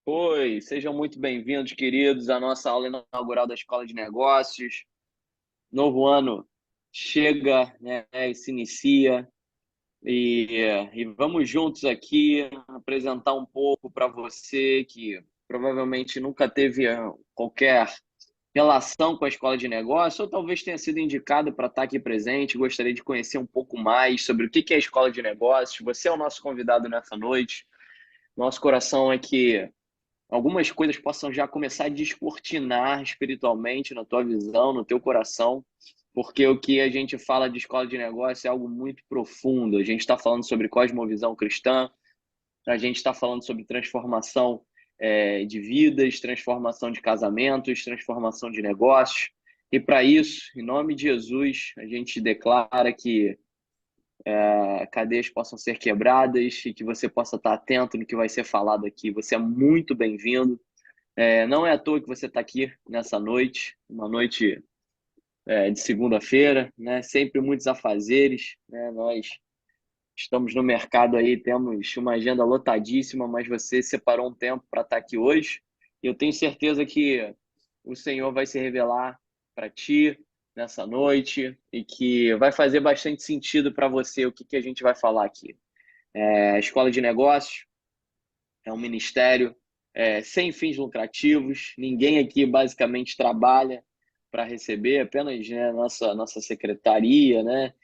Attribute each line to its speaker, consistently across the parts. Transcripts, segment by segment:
Speaker 1: Oi, sejam muito bem-vindos, queridos, à nossa aula inaugural da Escola de Negócios. Novo ano chega, né, e se inicia, e vamos juntos aqui apresentar um pouco para você que provavelmente nunca teve qualquer relação com a Escola de Negócios, ou talvez tenha sido indicado para estar aqui presente. Gostaria de conhecer um pouco mais sobre o que é a Escola de Negócios. Você é o nosso convidado nessa noite. Nosso coração é que algumas coisas possam já começar a descortinar espiritualmente na tua visão, no teu coração, porque o que a gente fala de escola de negócio é algo muito profundo. A gente está falando sobre cosmovisão cristã, a gente está falando sobre transformação de vidas, transformação de casamentos, transformação de negócios. E para isso, em nome de Jesus, a gente declara que cadeias possam ser quebradas e que você possa estar atento no que vai ser falado aqui. Você é muito bem-vindo. Não é à toa que você está aqui nessa noite, uma noite de segunda-feira, né? Sempre muitos afazeres, né? Nós estamos no mercado aí, temos uma agenda lotadíssima, mas você separou um tempo para estar aqui hoje. E eu tenho certeza que o Senhor vai se revelar para ti nessa noite e que vai fazer bastante sentido para você o que a gente vai falar aqui. A Escola de Negócios é um ministério sem fins lucrativos. Ninguém aqui basicamente trabalha para receber, apenas, né, nossa secretaria, né,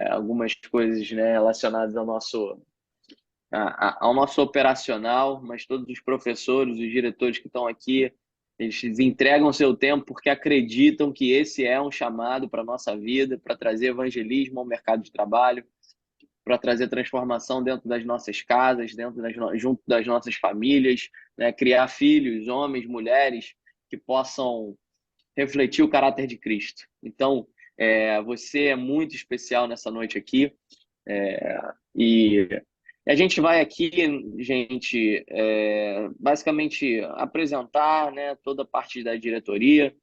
Speaker 1: algumas coisas, né, relacionadas ao nosso operacional, mas todos os professores, os diretores que estão aqui, eles entregam seu tempo porque acreditam que esse é um chamado para a nossa vida, para trazer evangelismo ao mercado de trabalho, para trazer transformação dentro das nossas casas, junto das nossas famílias, né? Criar filhos, homens, mulheres que possam refletir o caráter de Cristo. Então, você é muito especial nessa noite aqui. E a gente vai aqui, gente, basicamente apresentar, né, toda a parte da diretoria,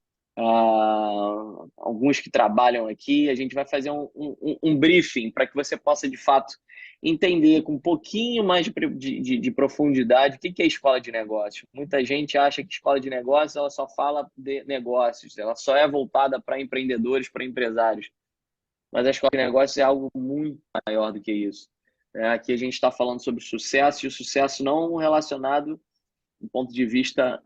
Speaker 1: alguns que trabalham aqui. A gente vai fazer um briefing para que você possa, de fato, entender com um pouquinho mais de profundidade o que é escola de negócios. Muita gente acha que escola de negócios ela só fala de negócios, ela só é voltada para empreendedores, para empresários. Mas a escola de negócios é algo muito maior do que isso. Aqui a gente está falando sobre sucesso, e o sucesso não relacionado do ponto de vista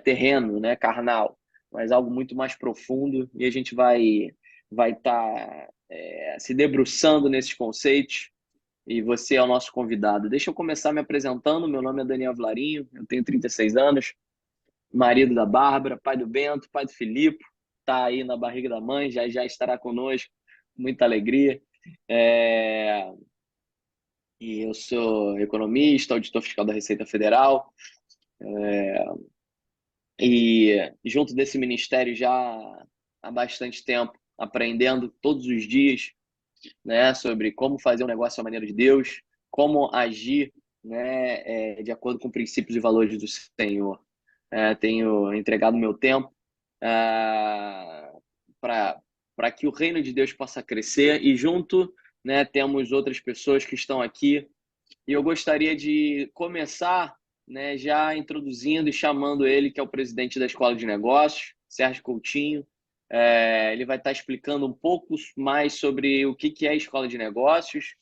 Speaker 1: terreno, né, carnal, mas algo muito mais profundo, e a gente vai estar se debruçando nesses conceitos, e você é o nosso convidado. Deixa eu começar me apresentando. Meu nome é Daniel Vlarinho, eu tenho 36 anos, marido da Bárbara, pai do Bento, pai do Filipe, está aí na barriga da mãe, já já estará conosco, muita alegria. É, e eu sou economista, auditor fiscal da Receita Federal, e junto desse ministério já há bastante tempo, aprendendo todos os dias, né, sobre como fazer um negócio à maneira de Deus, como agir, né, de acordo com princípios e valores do Senhor. Tenho entregado meu tempo para que o reino de Deus possa crescer, e junto, né, temos outras pessoas que estão aqui, e eu gostaria de começar, né, já introduzindo e chamando ele, que é o presidente da Escola de Negócios, Sérgio Coutinho. Ele vai estar explicando um pouco mais sobre o que é a Escola de Negócios,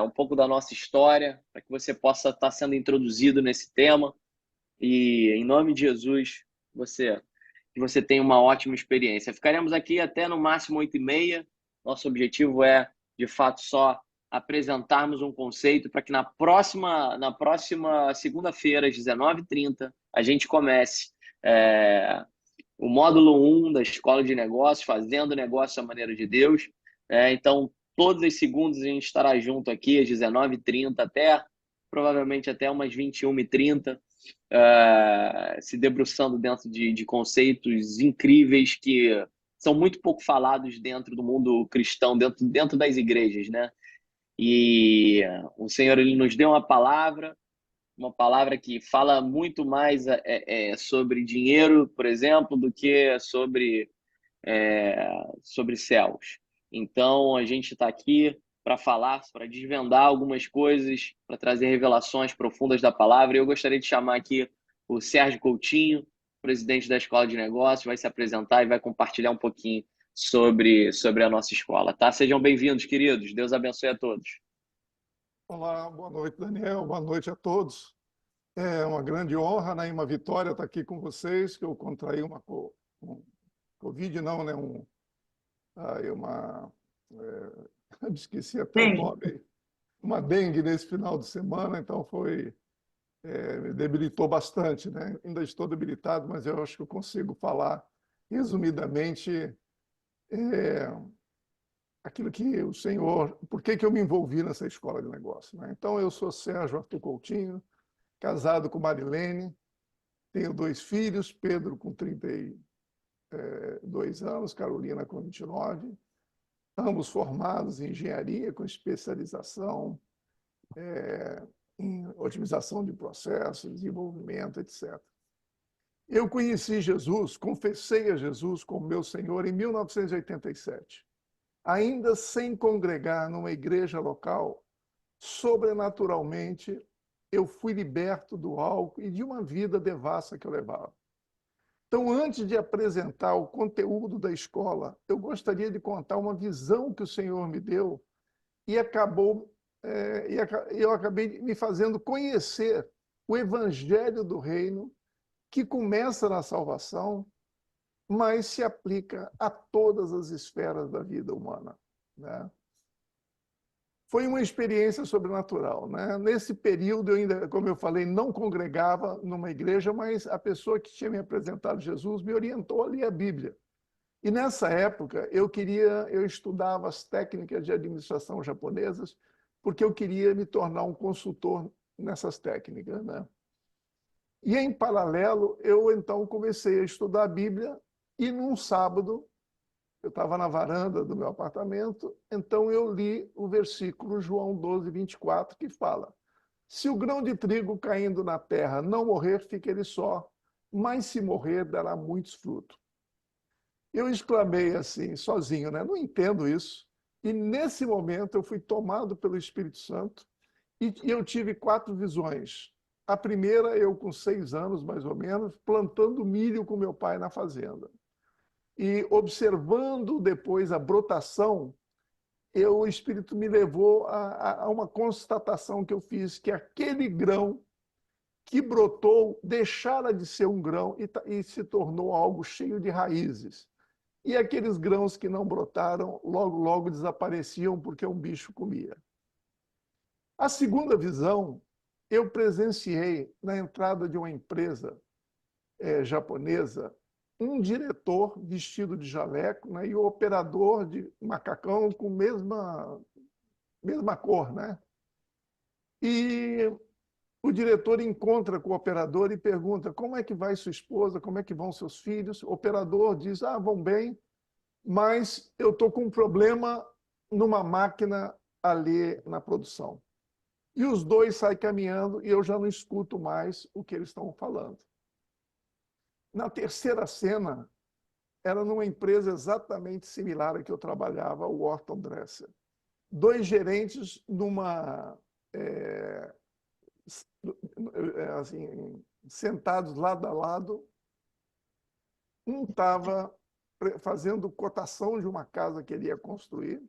Speaker 1: um pouco da nossa história, para que você possa estar sendo introduzido nesse tema. E, em nome de Jesus, que você tenha uma ótima experiência. Ficaremos aqui até no máximo 8h30. Nosso objetivo é, de fato, só apresentarmos um conceito para que na próxima segunda-feira, às 19h30, a gente comece o módulo 1 da Escola de Negócios, fazendo negócio à maneira de Deus. Então, todas as segundas a gente estará junto aqui às 19h30 provavelmente até umas 21h30, se debruçando dentro de conceitos incríveis que são muito pouco falados dentro do mundo cristão, dentro das igrejas, né? E o Senhor, ele nos deu uma palavra que fala muito mais sobre dinheiro, por exemplo, do que sobre céus. Então, a gente está aqui para falar, para desvendar algumas coisas, para trazer revelações profundas da palavra. Eu gostaria de chamar aqui o Sérgio Coutinho, presidente da Escola de Negócios, vai se apresentar e vai compartilhar um pouquinho sobre a nossa escola, tá? Sejam bem-vindos, queridos. Deus abençoe a todos.
Speaker 2: Olá, boa noite, Daniel. Boa noite a todos. É uma grande honra, né, e uma vitória estar aqui com vocês, que eu contraí um Covid, não, né, eu esqueci até o
Speaker 1: Sim.
Speaker 2: nome, uma dengue nesse final de semana, então me debilitou bastante, né? Ainda estou debilitado, mas eu acho que eu consigo falar resumidamente é, aquilo que o Senhor, por que eu me envolvi nessa escola de negócio, né? Então, eu sou Sérgio Arthur Coutinho, casado com Marilene, tenho 2 filhos, Pedro com 32 anos, Carolina com 29, ambos formados em engenharia com especialização em otimização de processos, desenvolvimento, etc. Eu conheci Jesus, confessei a Jesus como meu Senhor em 1987. Ainda sem congregar numa igreja local, sobrenaturalmente, eu fui liberto do álcool e de uma vida devassa que eu levava. Então, antes de apresentar o conteúdo da escola, eu gostaria de contar uma visão que o Senhor me deu e eu acabei me fazendo conhecer o Evangelho do Reino, que começa na salvação, mas se aplica a todas as esferas da vida humana, né? Foi uma experiência sobrenatural, né? Nesse período, eu ainda, como eu falei, não congregava numa igreja, mas a pessoa que tinha me apresentado Jesus me orientou a ler a Bíblia. E nessa época, eu estudava as técnicas de administração japonesas, porque eu queria me tornar um consultor nessas técnicas, né? E em paralelo, eu então comecei a estudar a Bíblia e num sábado eu estava na varanda do meu apartamento, então eu li o versículo João 12:24, que fala: se o grão de trigo caindo na terra não morrer, fica ele só, mas se morrer, dará muitos frutos. Eu exclamei assim, sozinho, né? Não entendo isso. E nesse momento eu fui tomado pelo Espírito Santo e eu tive 4 visões. A primeira, eu com 6 anos, mais ou menos, plantando milho com meu pai na fazenda. E observando depois a brotação, o Espírito me levou a uma constatação que eu fiz, que aquele grão que brotou deixara de ser um grão e se tornou algo cheio de raízes. E aqueles grãos que não brotaram, logo, logo desapareciam porque um bicho comia. A segunda visão, eu presenciei na entrada de uma empresa japonesa um diretor vestido de jaleco, né, e o operador de macacão com mesma cor, né? E o diretor encontra com o operador e pergunta: como é que vai sua esposa, como é que vão seus filhos? O operador diz: ah, vão bem, mas eu estou com um problema numa máquina ali na produção. E os dois saem caminhando e eu já não escuto mais o que eles estão falando. Na terceira cena, era numa empresa exatamente similar à que eu trabalhava, o Orton Dresser. 2 gerentes é, assim, sentados lado a lado. Um estava fazendo cotação de uma casa que ele ia construir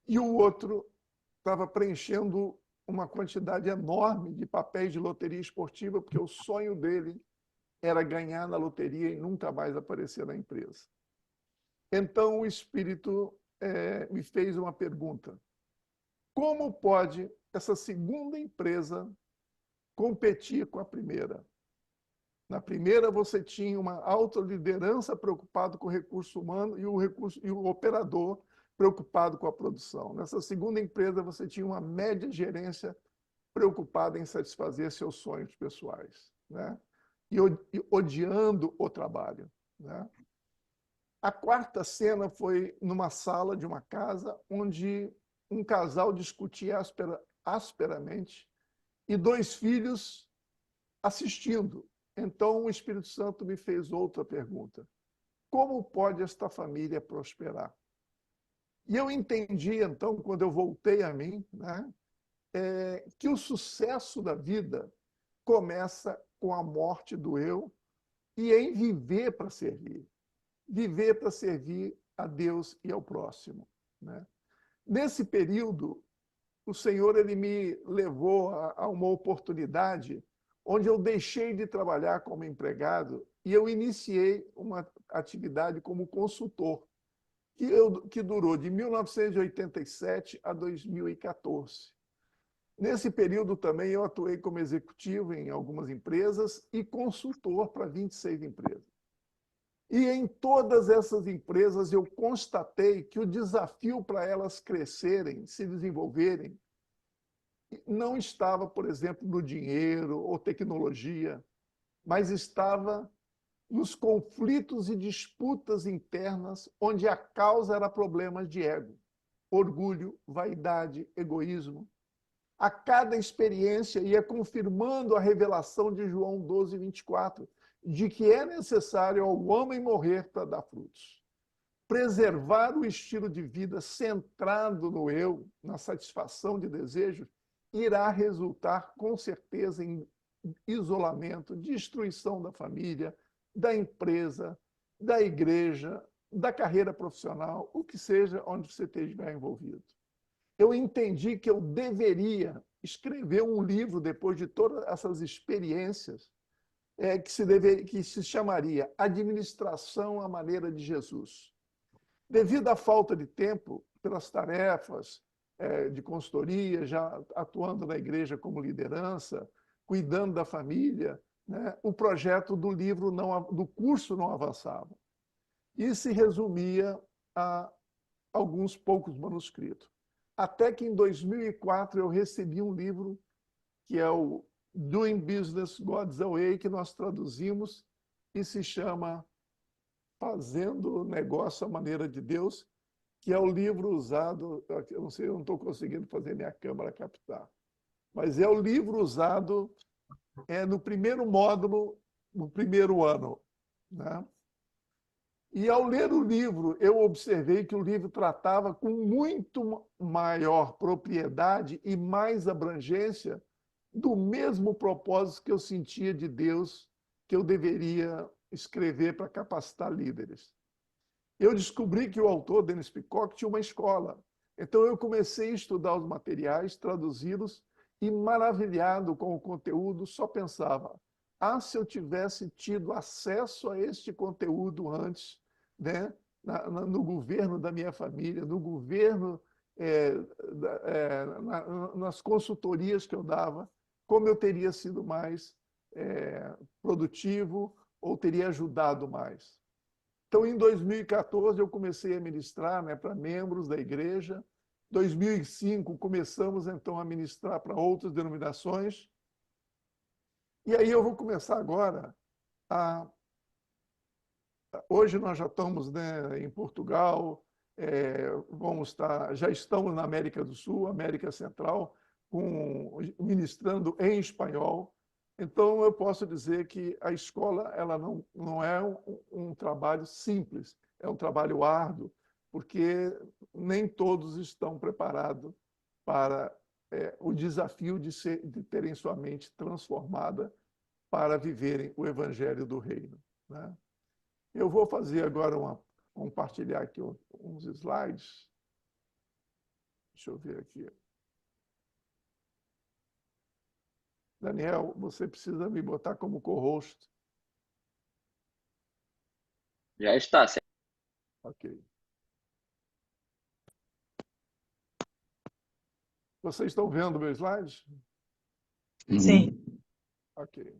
Speaker 2: e o outro estava preenchendo uma quantidade enorme de papéis de loteria esportiva, porque o sonho dele era ganhar na loteria e nunca mais aparecer na empresa. Então o Espírito me fez uma pergunta: como pode essa segunda empresa competir com a primeira? Na primeira, você tinha uma alta liderança preocupado com o recurso humano e o operador preocupado com a produção. Nessa segunda empresa, você tinha uma média gerência preocupada em satisfazer seus sonhos pessoais, né? E odiando o trabalho, né? A quarta cena foi numa sala de uma casa onde um casal discutia asperamente e 2 filhos assistindo. Então o Espírito Santo me fez outra pergunta: como pode esta família prosperar? E eu entendi, então, quando eu voltei a mim, né, que o sucesso da vida começa com a morte do eu e em viver para servir. Viver para servir a Deus e ao próximo. Né? Nesse período, o Senhor ele me levou a uma oportunidade onde eu deixei de trabalhar como empregado e eu iniciei uma atividade como consultor, que durou de 1987 a 2014. Nesse período também eu atuei como executivo em algumas empresas e consultor para 26 empresas. E em todas essas empresas eu constatei que o desafio para elas crescerem, se desenvolverem, não estava, por exemplo, no dinheiro ou tecnologia, mas estava nos conflitos e disputas internas, onde a causa era problemas de ego, orgulho, vaidade, egoísmo. A cada experiência ia confirmando a revelação de João 12, 24, de que é necessário ao homem morrer para dar frutos. Preservar o estilo de vida centrado no eu, na satisfação de desejos, irá resultar com certeza em isolamento, destruição da família, da empresa, da igreja, da carreira profissional, o que seja onde você estiver envolvido. Eu entendi que eu deveria escrever um livro depois de todas essas experiências que se chamaria Administração à Maneira de Jesus. Devido à falta de tempo, pelas tarefas de consultoria, já atuando na igreja como liderança, cuidando da família, né, o projeto do livro, do curso não avançava. E se resumia a alguns poucos manuscritos. Até que em 2004 eu recebi um livro que é o Doing Business God's Way, que nós traduzimos e se chama Fazendo Negócio à Maneira de Deus, que é o livro usado, eu não sei, eu não estou conseguindo fazer minha câmera captar, mas é o livro usado no primeiro módulo, no primeiro ano. Né? E ao ler o livro, eu observei que o livro tratava com muito maior propriedade e mais abrangência do mesmo propósito que eu sentia de Deus que eu deveria escrever para capacitar líderes. Eu descobri que o autor, Dennis Peacock, tinha uma escola. Então eu comecei a estudar os materiais, traduzi-los e, maravilhado com o conteúdo, só pensava: se eu tivesse tido acesso a este conteúdo antes, né, no governo da minha família, no governo, nas consultorias que eu dava, como eu teria sido mais produtivo ou teria ajudado mais. Então, em 2014, eu comecei a ministrar, né, para membros da igreja. Em 2005, começamos, então, a ministrar para outras denominações. E aí eu vou começar agora a... Hoje nós já estamos, né, em Portugal, já estamos na América do Sul, América Central, ministrando em espanhol. Então, eu posso dizer que a escola ela não é um trabalho simples, é um trabalho árduo, porque nem todos estão preparados para o desafio de terem sua mente transformada para viverem o evangelho do reino. Né? Eu vou fazer agora compartilhar aqui uns slides. Deixa eu ver aqui. Daniel, você precisa me botar como co-host.
Speaker 1: Já está.
Speaker 2: Ok. Vocês estão vendo meus slides?
Speaker 3: Sim.
Speaker 2: Ok.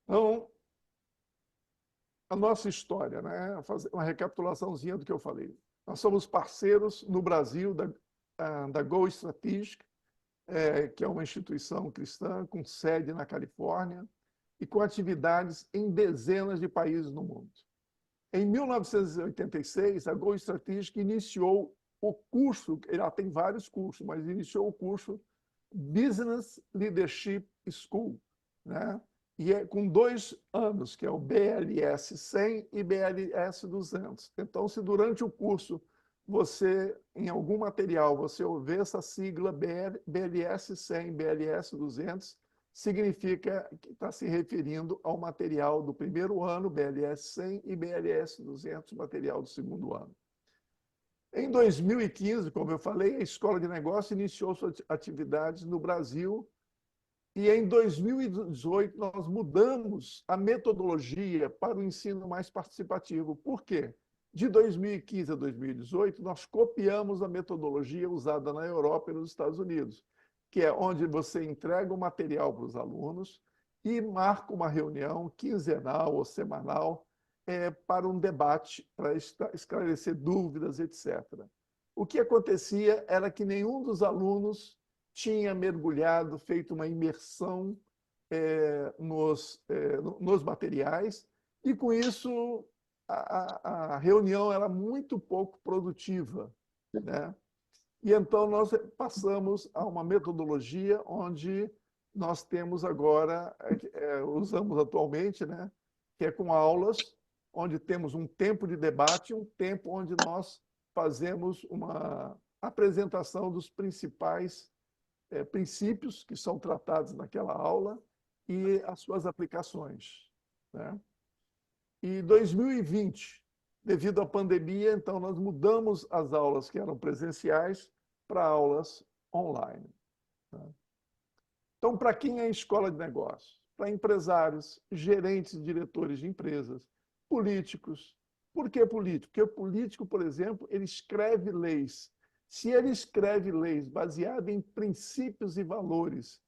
Speaker 2: Então, a nossa história, né? Fazer uma recapitulaçãozinha do que eu falei. Nós somos parceiros no Brasil da Go Strategic, que é uma instituição cristã com sede na Califórnia e com atividades em dezenas de países no mundo. Em 1986, a Go Strategic iniciou o curso, ela tem vários cursos, mas iniciou o curso Business Leadership School, né? E é com 2 anos, que é o BLS 100 e BLS 200. Então, se durante o curso você, em algum material, você vê essa sigla BLS 100, BLS 200, significa que está se referindo ao material do primeiro ano, BLS 100, e BLS 200, material do segundo ano. Em 2015, como eu falei, a Escola de Negócios iniciou suas atividades no Brasil e em 2018 nós mudamos a metodologia para o ensino mais participativo. Por quê? De 2015 a 2018, nós copiamos a metodologia usada na Europa e nos Estados Unidos, que é onde você entrega o material para os alunos e marca uma reunião quinzenal ou semanal para um debate, para esclarecer dúvidas, etc. O que acontecia era que nenhum dos alunos tinha mergulhado, feito uma imersão nos materiais, e com isso a reunião era muito pouco produtiva, né? E então nós passamos a uma metodologia onde nós temos agora, usamos atualmente, né? Que é com aulas, onde temos um tempo de debate, um tempo onde nós fazemos uma apresentação dos principais princípios que são tratados naquela aula e as suas aplicações, né? E 2020, devido à pandemia, então nós mudamos as aulas que eram presenciais para aulas online, né? Então, para quem é escola de negócios? Para empresários, gerentes e diretores de empresas, políticos. Por que político? Porque o político, por exemplo, ele escreve leis. Se ele escreve leis baseadas em princípios e valores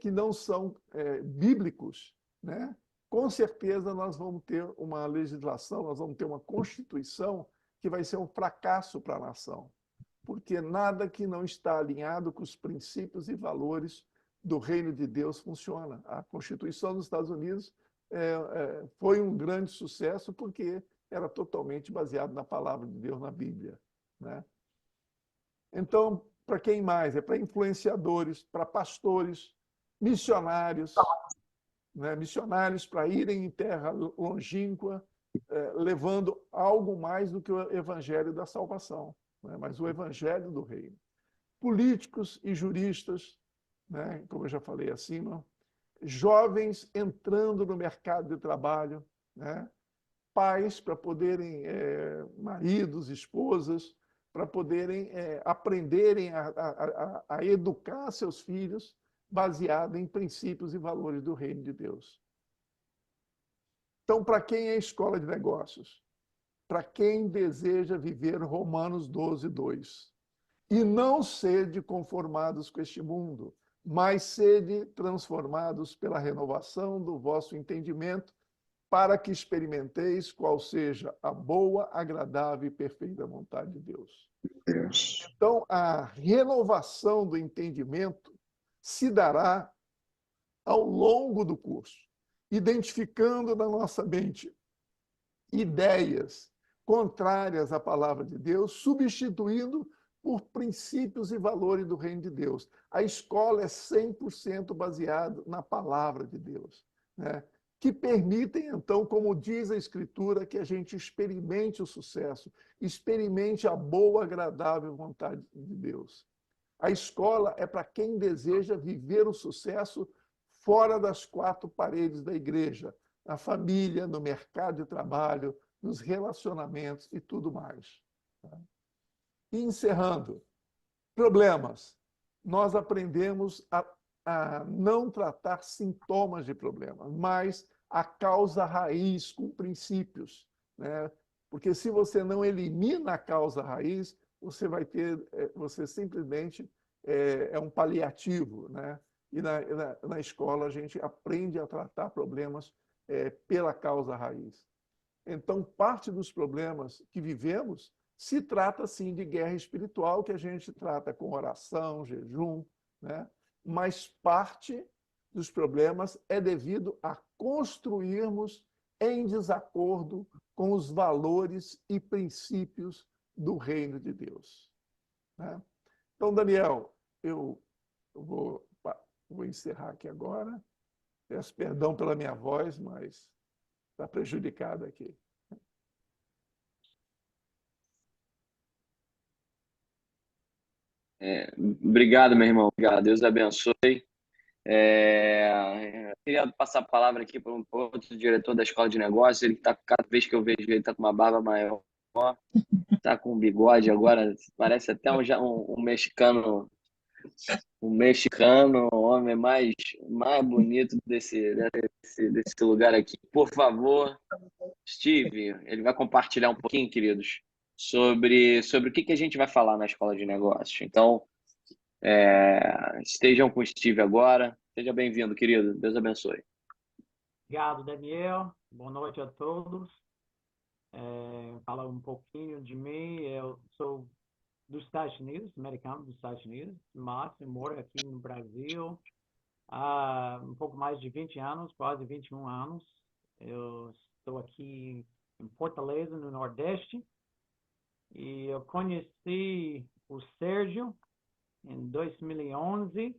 Speaker 2: que não são bíblicos, né? Com certeza nós vamos ter uma legislação, nós vamos ter uma Constituição que vai ser um fracasso para a nação. Porque nada que não está alinhado com os princípios e valores do reino de Deus funciona. A Constituição dos Estados Unidos foi um grande sucesso porque era totalmente baseado na palavra de Deus, na Bíblia, né? Então, para quem mais? É para influenciadores, para pastores, missionários, né? Missionários para irem em terra longínqua, levando algo mais do que o evangelho da salvação, né? Mas o evangelho do reino. Políticos e juristas, né? Como eu já falei acima, jovens entrando no mercado de trabalho, né? Pais para poderem, maridos, esposas, para poderem aprenderem a educar seus filhos baseado em princípios e valores do reino de Deus. Então, para quem é escola de negócios? Para quem deseja viver Romanos 12, 2. E não sede conformados com este mundo, mas sede transformados pela renovação do vosso entendimento, para que experimenteis qual seja a boa, agradável e perfeita vontade de Deus. Então, a renovação do entendimento se dará ao longo do curso, identificando na nossa mente ideias contrárias à palavra de Deus, substituindo por princípios e valores do reino de Deus. A escola é 100% baseada na palavra de Deus, né? Que permitem, então, como diz a Escritura, que a gente experimente o sucesso, experimente a boa, agradável vontade de Deus. A escola é para quem deseja viver o sucesso fora das quatro paredes da igreja, na família, no mercado de trabalho, nos relacionamentos e tudo mais. E encerrando, problemas. Nós aprendemos a não tratar sintomas de problemas, mas a causa raiz com princípios, né? Porque se você não elimina a causa raiz, você vai ter, você simplesmente é um paliativo, né? E na escola a gente aprende a tratar problemas pela causa raiz. Então, parte dos problemas que vivemos se trata, sim, de guerra espiritual, que a gente trata com oração, jejum, né? Mas parte dos problemas é devido a construirmos em desacordo com os valores e princípios do reino de Deus, né? Então, Daniel, eu vou encerrar aqui agora. Peço perdão pela minha voz, mas está prejudicada aqui.
Speaker 1: Obrigado, meu irmão. Obrigado. Deus abençoe. Queria passar a palavra aqui para um outro diretor da Escola de Negócios. Ele está, cada vez que eu vejo ele, está com uma barba maior, está com um bigode agora, parece até um mexicano, o homem mais bonito desse lugar aqui. Por favor, Steve, ele vai compartilhar um pouquinho, queridos, sobre o que a gente vai falar na Escola de Negócios. Então, estejam com o Steve agora. Seja bem-vindo, querido. Deus abençoe.
Speaker 4: Obrigado, Daniel. Boa noite a todos. Falar um pouquinho de mim. Eu sou dos Estados Unidos, americano dos Estados Unidos, mas eu moro aqui no Brasil há um pouco mais de 20 anos, quase 21 anos. Eu estou aqui em Fortaleza, no Nordeste, e eu conheci o Sérgio em 2011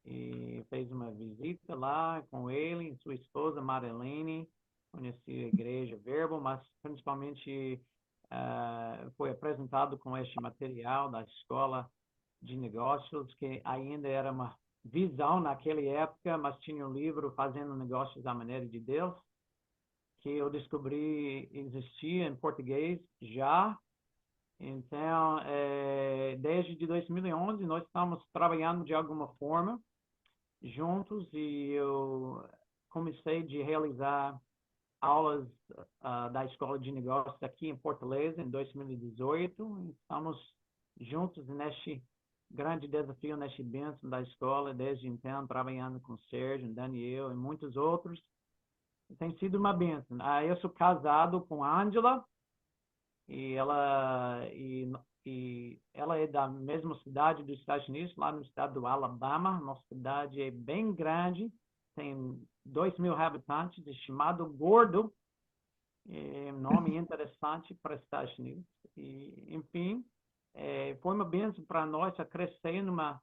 Speaker 4: e fez uma visita lá com ele e sua esposa Marilene. Conheci a Igreja Verbo, mas principalmente foi apresentado com este material da Escola de Negócios, que ainda era uma visão naquela época, mas tinha um livro Fazendo Negócios à Maneira de Deus, que eu descobri existia em português já. Então, desde 2011, nós estamos trabalhando de alguma forma juntos e eu comecei a realizar aulas da Escola de Negócios aqui em Fortaleza em 2018. Estamos juntos neste grande desafio, neste bênção da escola, desde então, trabalhando com o Sérgio, Daniel e muitos outros. Tem sido uma bênção. Eu sou casado com a Ângela, e ela é da mesma cidade dos Estados Unidos, lá no estado do Alabama. Nossa cidade é bem grande, tem 2.000 habitantes, é chamado Gordo, é um nome interessante para os Estados Unidos. E, enfim, foi uma bênção para nós a crescer numa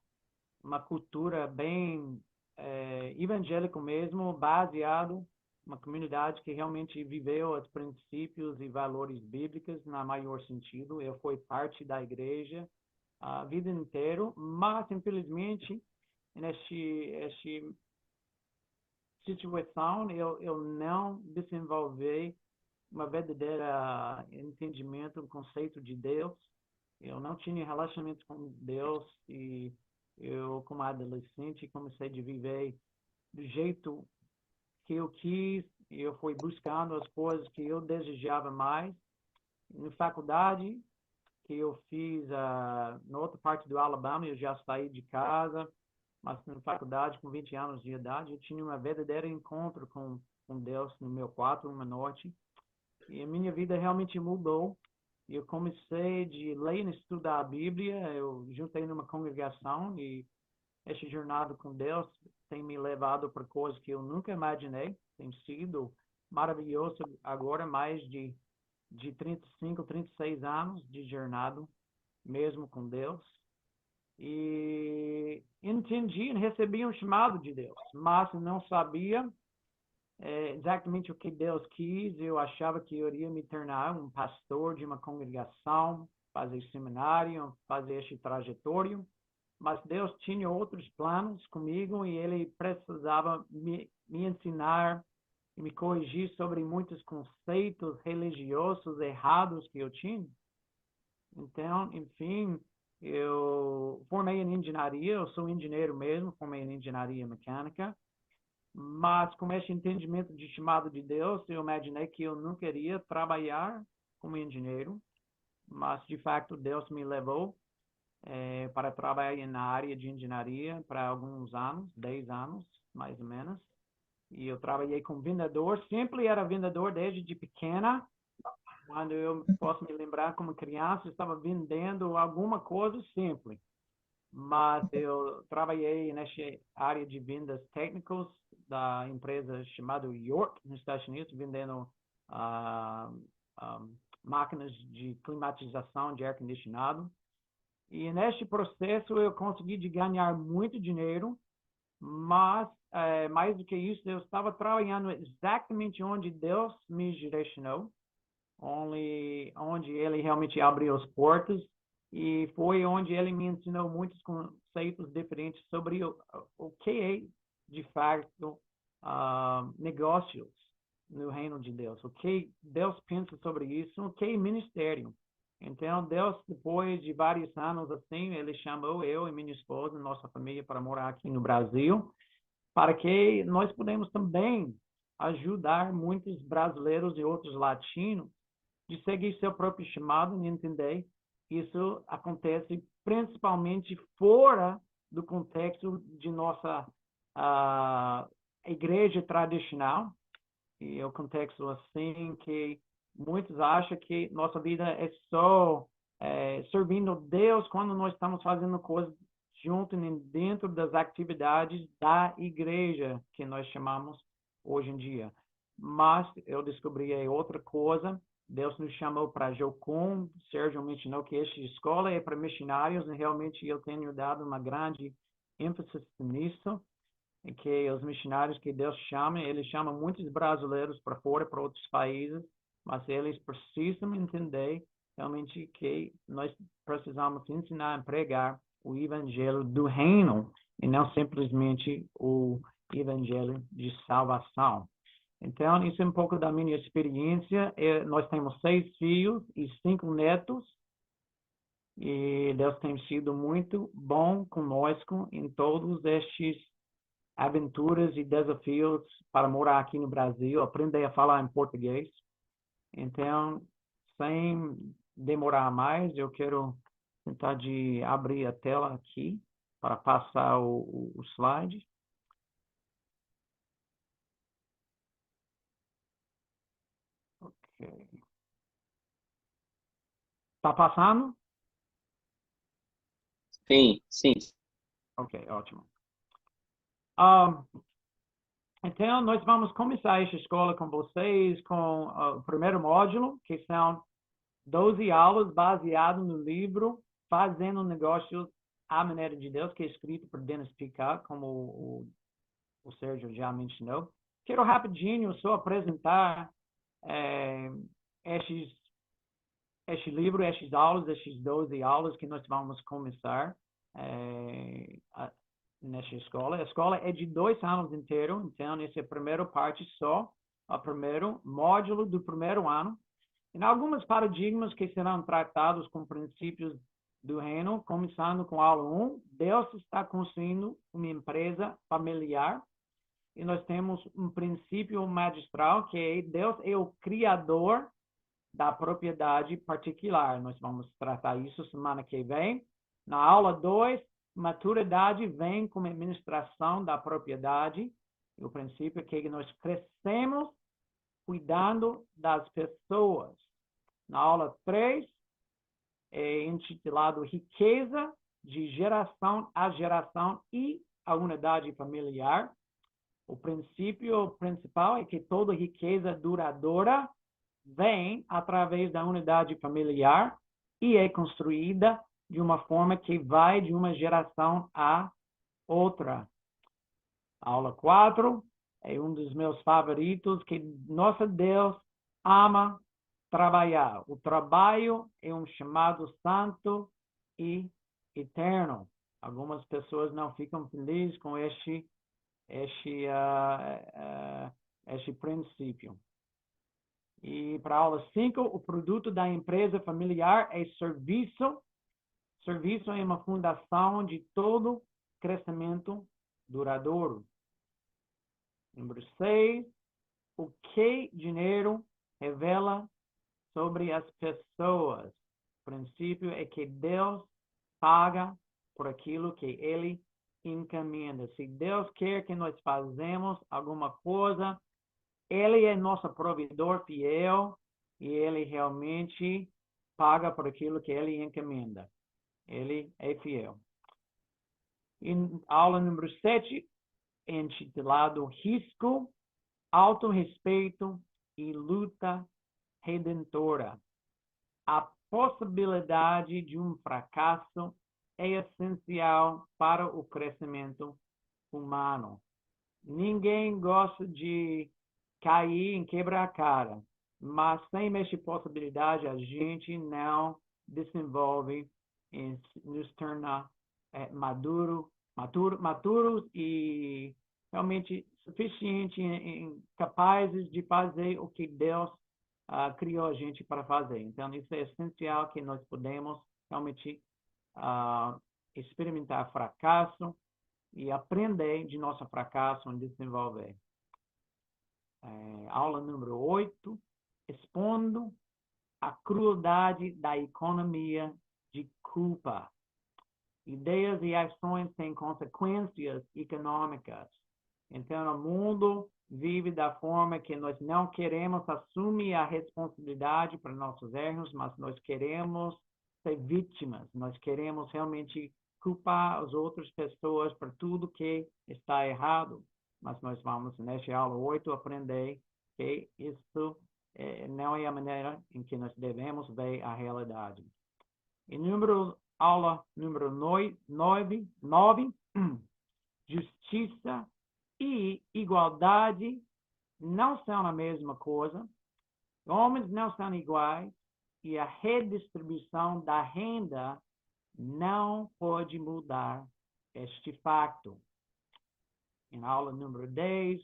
Speaker 4: cultura bem evangélica mesmo, baseado uma comunidade que realmente viveu os princípios e valores bíblicos na maior sentido. Eu fui parte da igreja a vida inteira, mas infelizmente neste situação eu não desenvolvi uma verdadeira entendimento, um conceito de Deus. Eu não tinha relacionamento com Deus e eu, como adolescente, comecei a viver do jeito que eu quis, e eu fui buscando as coisas que eu desejava mais. Na faculdade que eu fiz na outra parte do Alabama, eu já saí de casa, mas na faculdade, com 20 anos de idade, eu tinha um verdadeiro encontro com Deus no meu quarto, uma noite, e a minha vida realmente mudou. Eu comecei a ler e estudar a Bíblia, eu juntei numa congregação, e essa jornada com Deus tem me levado para coisas que eu nunca imaginei. Tem sido maravilhoso agora, mais de 35, 36 anos de jornada, mesmo com Deus. E entendi, recebi um chamado de Deus, mas não sabia exatamente o que Deus quis. Eu achava que eu iria me tornar um pastor de uma congregação, fazer seminário, fazer esse trajetório. Mas Deus tinha outros planos comigo e Ele precisava me ensinar e me corrigir sobre muitos conceitos religiosos errados que eu tinha. Então, enfim, eu formei em engenharia, eu sou engenheiro mesmo, formei em engenharia mecânica, mas com esse entendimento de chamado de Deus, eu imaginei que eu não queria trabalhar como engenheiro, mas de fato Deus me levou para trabalhar na área de engenharia para alguns anos, 10 anos, mais ou menos. E eu trabalhei como vendedor, sempre era vendedor desde de pequena. Quando eu posso me lembrar como criança, eu estava vendendo alguma coisa simples. Mas eu trabalhei nessa área de vendas técnicas da empresa chamada York, nos Estados Unidos, vendendo máquinas de climatização de ar-condicionado. E neste processo eu consegui ganhar muito dinheiro, mas mais do que isso, eu estava trabalhando exatamente onde Deus me direcionou, onde Ele realmente abriu as portas e foi onde ele me ensinou muitos conceitos diferentes sobre o que é, de fato, negócios no reino de Deus. O que Deus pensa sobre isso, o que é ministério. Então, Deus, depois de vários anos assim, ele chamou eu e minha esposa, nossa família, para morar aqui no Brasil, para que nós pudemos também ajudar muitos brasileiros e outros latinos de seguir seu próprio chamado e entender que isso acontece principalmente fora do contexto de nossa igreja tradicional, e o contexto assim que muitos acham que nossa vida é só servindo Deus quando nós estamos fazendo coisas junto dentro das atividades da igreja que nós chamamos hoje em dia. Mas eu descobri outra coisa. Deus nos chamou para Jocum. Sérgio mencionou que esta escola é para missionários e realmente eu tenho dado uma grande ênfase nisso, que os missionários que Deus chama, ele chama muitos brasileiros para fora, para outros países, mas eles precisam entender realmente que nós precisamos ensinar a pregar o evangelho do reino e não simplesmente o evangelho de salvação. Então, isso é um pouco da minha experiência. Nós temos 6 filhos e 5 netos, e Deus tem sido muito bom conosco em todos estes aventuras e desafios para morar aqui no Brasil, aprender a falar em português. Então, sem demorar mais, eu quero tentar de abrir a tela aqui para passar o slide. Ok. Está passando?
Speaker 1: Sim, sim.
Speaker 4: Ok, ótimo. Então, nós vamos começar esta escola com vocês com o primeiro módulo, que são 12 aulas baseadas no livro Fazendo Negócios à Maneira de Deus, que é escrito por Dennis Picard, como o Sérgio já mencionou. Quero rapidinho só apresentar este livro, estas aulas, estas 12 aulas que nós vamos começar nesta escola. A escola é de 2 anos inteiros, então essa é a primeira parte só, o primeiro módulo do primeiro ano. Em alguns paradigmas que serão tratados com princípios do reino, começando com a aula 1, Deus está construindo uma empresa familiar, e nós temos um princípio magistral, que é Deus é o criador da propriedade particular. Nós vamos tratar isso semana que vem. Na aula 2, maturidade vem com a administração da propriedade. E o princípio é que nós crescemos cuidando das pessoas. Na aula 3, é intitulado Riqueza de Geração a Geração e a Unidade Familiar. O princípio principal é que toda riqueza duradoura vem através da unidade familiar e é construída de uma forma que vai de uma geração a outra. Aula 4 é um dos meus favoritos, que nosso Deus ama trabalhar. O trabalho é um chamado santo e eterno. Algumas pessoas não ficam felizes com este princípio. E para a aula 5, o produto da empresa familiar é serviço. Serviço é uma fundação de todo crescimento duradouro. Número 6, o que dinheiro revela sobre as pessoas. O princípio é que Deus paga por aquilo que Ele encomenda. Se Deus quer que nós façamos alguma coisa, Ele é nosso provedor fiel e Ele realmente paga por aquilo que Ele encomenda. Ele é fiel. Em aula número 7, intitulado Risco, Autorrespeito e Luta Redentora. A possibilidade de um fracasso é essencial para o crescimento humano. Ninguém gosta de cair em quebrar a cara, mas sem essa possibilidade a gente não desenvolve nos torna maduros e realmente suficiente capazes de fazer o que Deus criou a gente para fazer. Então, isso é essencial que nós podemos realmente experimentar fracasso e aprender de nosso fracasso e desenvolver. Aula número 8, expondo a crueldade da economia de culpa. Ideias e ações têm consequências econômicas. Então, o mundo vive da forma que nós não queremos assumir a responsabilidade para nossos erros, mas nós queremos ser vítimas. Nós queremos realmente culpar as outras pessoas por tudo que está errado. Mas nós vamos, nesta aula 8, aprender que isso não é a maneira em que nós devemos ver a realidade. Aula número 9, justiça e igualdade não são a mesma coisa. Homens não são iguais e a redistribuição da renda não pode mudar este facto. Em aula número 10,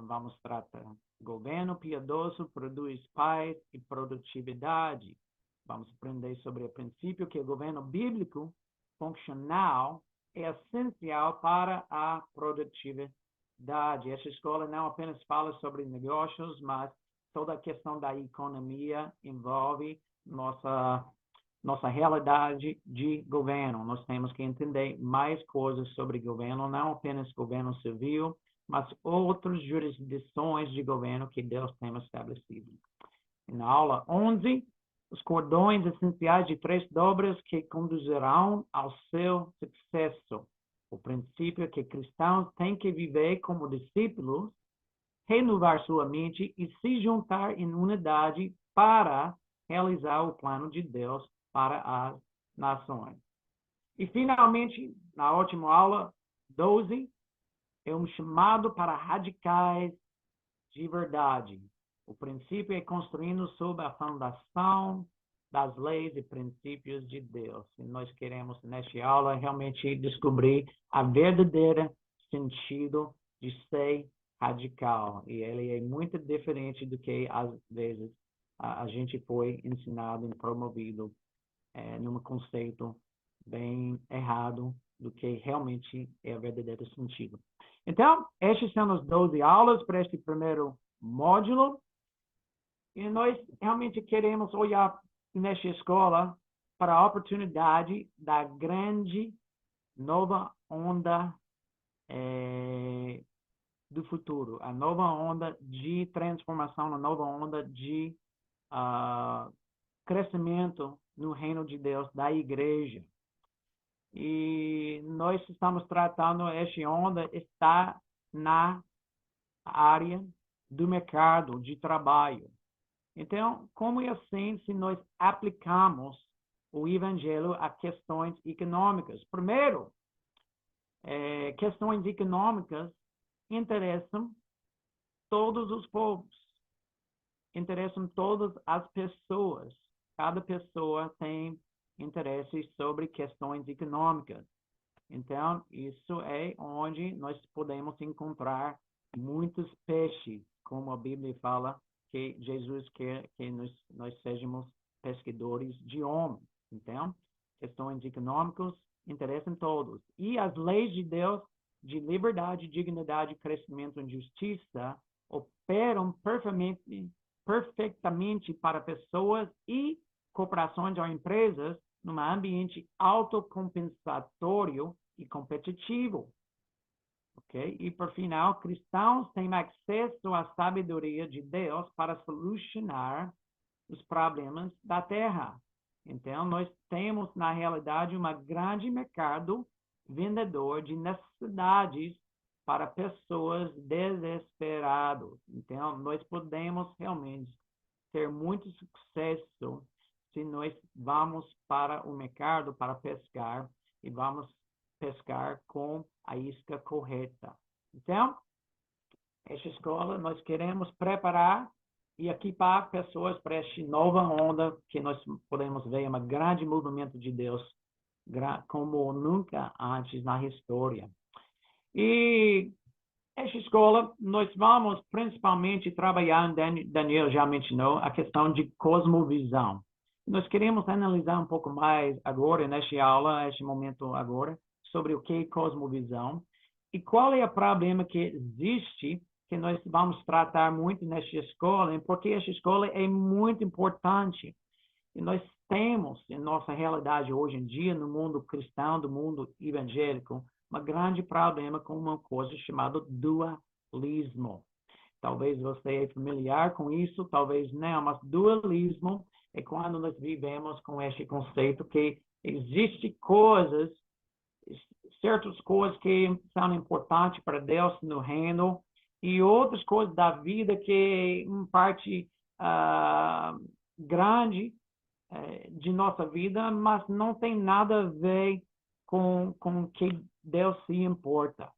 Speaker 4: vamos tratar. Governo piedoso produz paz e produtividade. Vamos aprender sobre o princípio que o governo bíblico funcional é essencial para a produtividade. Essa escola não apenas fala sobre negócios, mas toda a questão da economia envolve nossa realidade de governo. Nós temos que entender mais coisas sobre governo, não apenas governo civil, mas outras jurisdições de governo que Deus tem estabelecido. Na aula 11, os cordões essenciais de 3 dobras que conduzirão ao seu sucesso. O princípio é que cristãos têm que viver como discípulos, renovar sua mente e se juntar em unidade para realizar o plano de Deus para as nações. E, finalmente, na última aula, 12, é um chamado para radicais de verdade. O princípio é construindo sob a fundação das leis e princípios de Deus. E nós queremos, nesta aula, realmente descobrir a verdadeira sentido de ser radical. E ele é muito diferente do que, às vezes, a gente foi ensinado e promovido num conceito bem errado do que realmente é o verdadeiro sentido. Então, estas são as 12 aulas para este primeiro módulo. E nós realmente queremos olhar nesta escola para a oportunidade da grande nova onda do futuro, a nova onda de transformação, a nova onda de crescimento no reino de Deus, da igreja. E nós estamos tratando, esta onda está na área do mercado de trabalho. Então, como é assim se nós aplicamos o evangelho a questões econômicas? Primeiro, questões econômicas interessam todos os povos, interessam todas as pessoas. Cada pessoa tem interesses sobre questões econômicas. Então, isso é onde nós podemos encontrar muitos peixes, como a Bíblia fala, que Jesus quer que nós sejamos pescadores de homens. Então, questões econômicas interessam todos. E as leis de Deus de liberdade, dignidade, crescimento e justiça operam perfeitamente para pessoas e corporações ou empresas num ambiente autocompensatório e competitivo. Okay? E, por final, cristãos têm acesso à sabedoria de Deus para solucionar os problemas da terra. Então, nós temos, na realidade, um grande mercado vendedor de necessidades para pessoas desesperadas. Então, nós podemos realmente ter muito sucesso se nós vamos para o mercado para pescar e vamos pescar com a isca correta. Então, esta escola nós queremos preparar e equipar pessoas para esta nova onda que nós podemos ver um grande movimento de Deus, como nunca antes na história. E esta escola, nós vamos principalmente trabalhar, Daniel já mencionou, a questão de cosmovisão. Nós queremos analisar um pouco mais agora, nesta aula, neste momento agora, sobre o que é cosmovisão e qual é o problema que existe, que nós vamos tratar muito nesta escola, porque esta escola é muito importante. E nós temos, em nossa realidade hoje em dia, no mundo cristão, do mundo evangélico, um grande problema com uma coisa chamada dualismo. Talvez você é familiar com isso, talvez não, mas dualismo é quando nós vivemos com este conceito que existe coisas, certas coisas que são importantes para Deus no reino e outras coisas da vida que em parte grande de nossa vida, mas não tem nada a ver com que Deus se importa.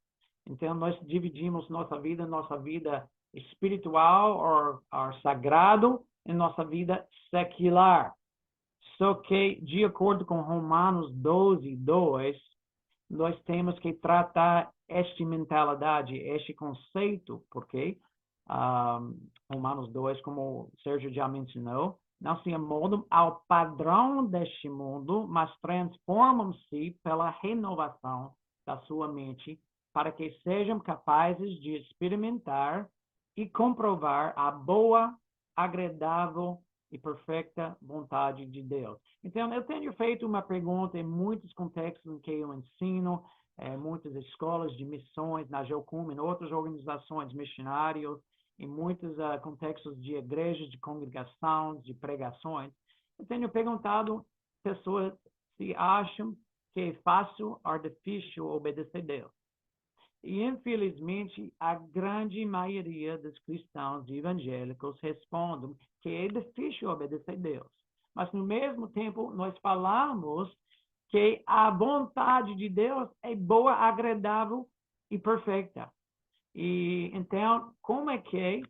Speaker 4: Então, nós dividimos nossa vida espiritual ou sagrado e nossa vida secular. Só que, de acordo com Romanos 12:2, nós temos que tratar esta mentalidade, este conceito, porque Romanos 2, como o Sérgio já mencionou, não se amoldam ao padrão deste mundo, mas transformam-se pela renovação da sua mente para que sejam capazes de experimentar e comprovar a boa, agradável e perfeita vontade de Deus. Então, eu tenho feito uma pergunta em muitos contextos em que eu ensino, muitas escolas de missões, na Geocum, em outras organizações missionárias, em muitos contextos de igrejas, de congregação, de pregações. Eu tenho perguntado pessoas se acham que é fácil ou difícil obedecer a Deus. E, infelizmente, a grande maioria dos cristãos evangélicos respondem que é difícil obedecer a Deus. Mas, no mesmo tempo, nós falamos que a vontade de Deus é boa, agradável e perfeita. E, então, como é que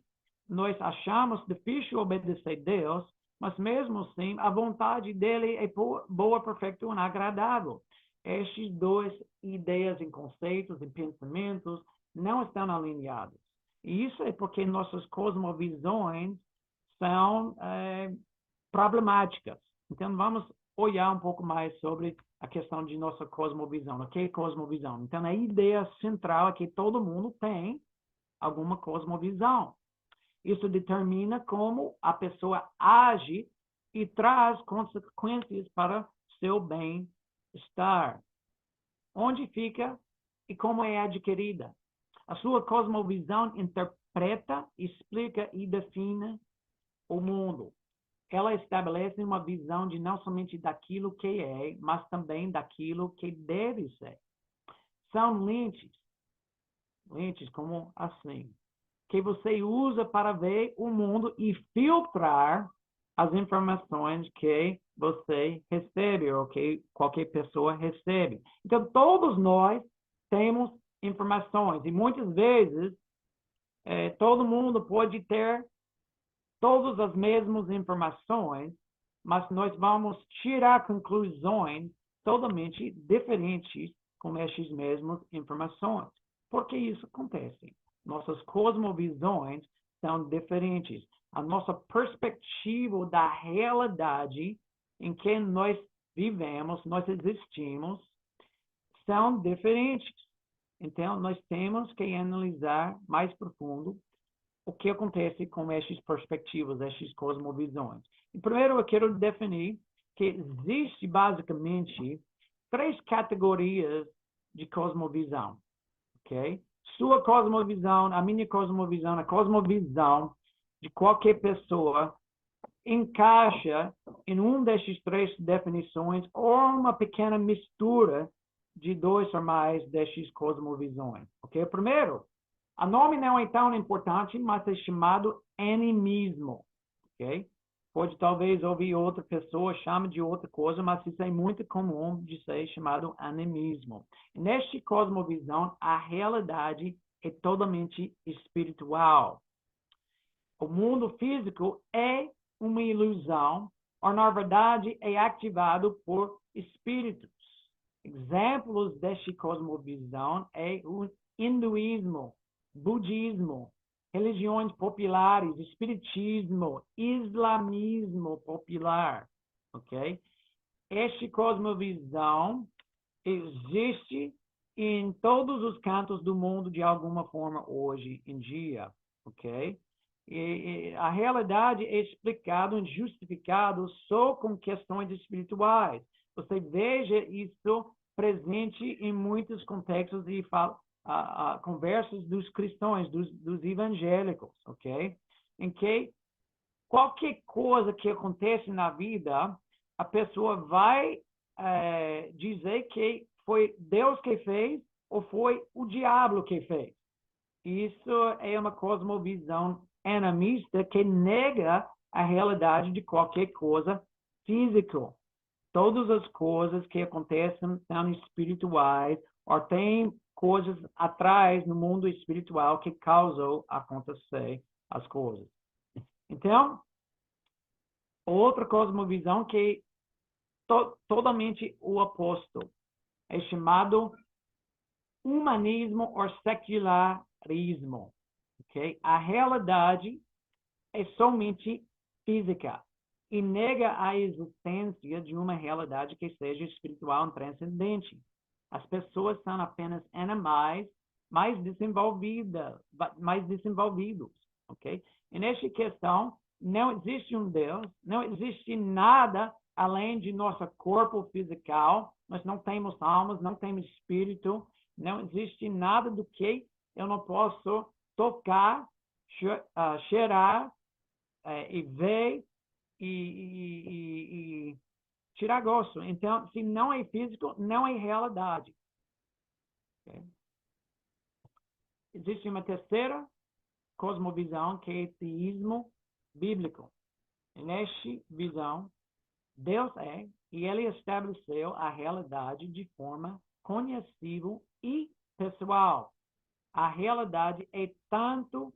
Speaker 4: nós achamos difícil obedecer a Deus, mas, mesmo assim, a vontade dele é boa, perfeita e agradável? Estas duas ideias em conceitos e pensamentos não estão alinhados. E isso é porque nossas cosmovisões são problemáticas. Então, vamos olhar um pouco mais sobre a questão de nossa cosmovisão. O que é cosmovisão? Então, a ideia central é que todo mundo tem alguma cosmovisão. Isso determina como a pessoa age e traz consequências para seu bem-estar. Onde fica e como é adquirida. A sua cosmovisão interpreta, explica e define o mundo. Ela estabelece uma visão de não somente daquilo que é, mas também daquilo que deve ser. São lentes como assim, que você usa para ver o mundo e filtrar as informações que você recebe ou que qualquer pessoa recebe. Então, todos nós temos informações e muitas vezes todo mundo pode ter todas as mesmas informações, mas nós vamos tirar conclusões totalmente diferentes com essas mesmas informações. Por que isso acontece? Nossas cosmovisões são diferentes. A nossa perspectiva da realidade em que nós vivemos, nós existimos, são diferentes. Então, nós temos que analisar mais profundo o que acontece com essas perspectivas, essas cosmovisões. E primeiro eu quero definir que existe basicamente 3 categorias de cosmovisão, ok? Sua cosmovisão, a minha cosmovisão, a cosmovisão de qualquer pessoa encaixa em dessas 3 definições ou uma pequena mistura de 2 ou mais dessas cosmovisões, ok? Primeiro, o nome não é tão importante, mas é chamado animismo, ok? Pode talvez ouvir outra pessoa, chama de outra coisa, mas isso é muito comum de ser chamado animismo. Nesta cosmovisão, a realidade é totalmente espiritual. o mundo físico é uma ilusão, ou na verdade é ativado por espíritos. Exemplos desta cosmovisão é o hinduísmo, budismo, religiões populares, espiritismo, islamismo popular, ok? Esta cosmovisão existe em todos os cantos do mundo de alguma forma hoje em dia, ok? E a realidade é explicada e justificada só com questões espirituais. Você veja isso presente em muitos contextos e conversas dos cristãos, dos evangélicos, ok? Em que qualquer coisa que acontece na vida, a pessoa vai dizer que foi Deus que fez ou foi o diabo que fez. Isso é uma cosmovisão animista que nega a realidade de qualquer coisa física. Todas as coisas que acontecem são espirituais ou tem coisas atrás no mundo espiritual que causam acontecer as coisas. Então, outra cosmovisão que totalmente o oposto é chamado humanismo ou secularismo. Okay? A realidade é somente física e nega a existência de uma realidade que seja espiritual e transcendente. As pessoas são apenas animais mais desenvolvidos, ok? E nesta questão, não existe um Deus, não existe nada além de nosso corpo físico, nós não temos almas, não temos espírito, não existe nada do que eu não posso tocar, cheirar e ver e tirar gosto. Então, se não é físico, não é realidade. Okay? Existe uma terceira cosmovisão que é teísmo bíblico. E nesta visão, Deus é e ele estabeleceu a realidade de forma conhecível e pessoal. A realidade é tanto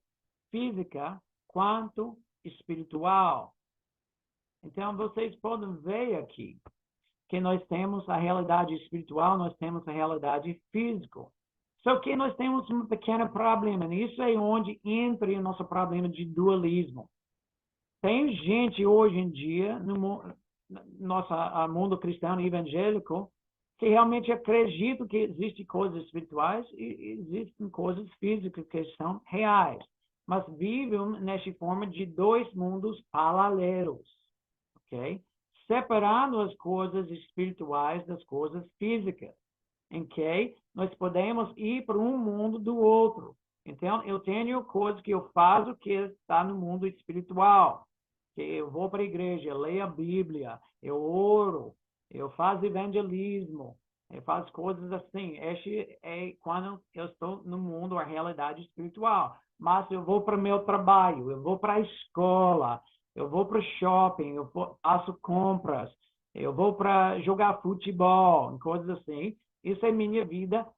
Speaker 4: física quanto espiritual. Então, vocês podem ver aqui que nós temos a realidade espiritual, nós temos a realidade física. Só que nós temos um pequeno problema. Isso é onde entra o nosso problema de dualismo. Tem gente hoje em dia, no nosso mundo cristão e evangélico, que realmente acredita que existem coisas espirituais e existem coisas físicas que são reais. Mas vivem nesta forma de dois mundos paralelos. Okay? Separando as coisas espirituais das coisas físicas, em que nós podemos ir para um mundo do outro. Então, eu tenho coisas que eu faço que está no mundo espiritual, que eu vou para a igreja, eu leio a Bíblia, eu oro, eu faço evangelismo, eu faço coisas assim. Este é quando eu estou no mundo, a realidade espiritual. Mas eu vou para o meu trabalho, eu vou para a escola, eu vou para o shopping, eu faço compras, eu vou para jogar futebol, coisas assim. Isso é minha vida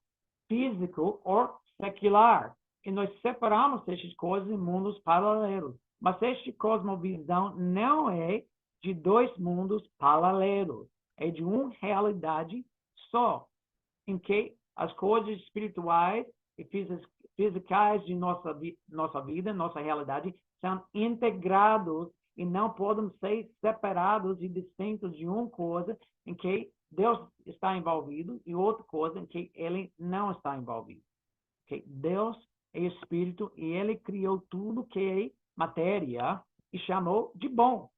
Speaker 4: física ou secular. E nós separamos essas coisas em mundos paralelos. Mas esta cosmovisão não é de dois mundos paralelos. É de uma realidade só, em que as coisas espirituais e fisicais de nossa vida, nossa realidade, são integrados e não podem ser separados e distintos de uma coisa em que Deus está envolvido e outra coisa em que ele não está envolvido. Okay? Deus é espírito e ele criou tudo que é matéria e chamou de bom.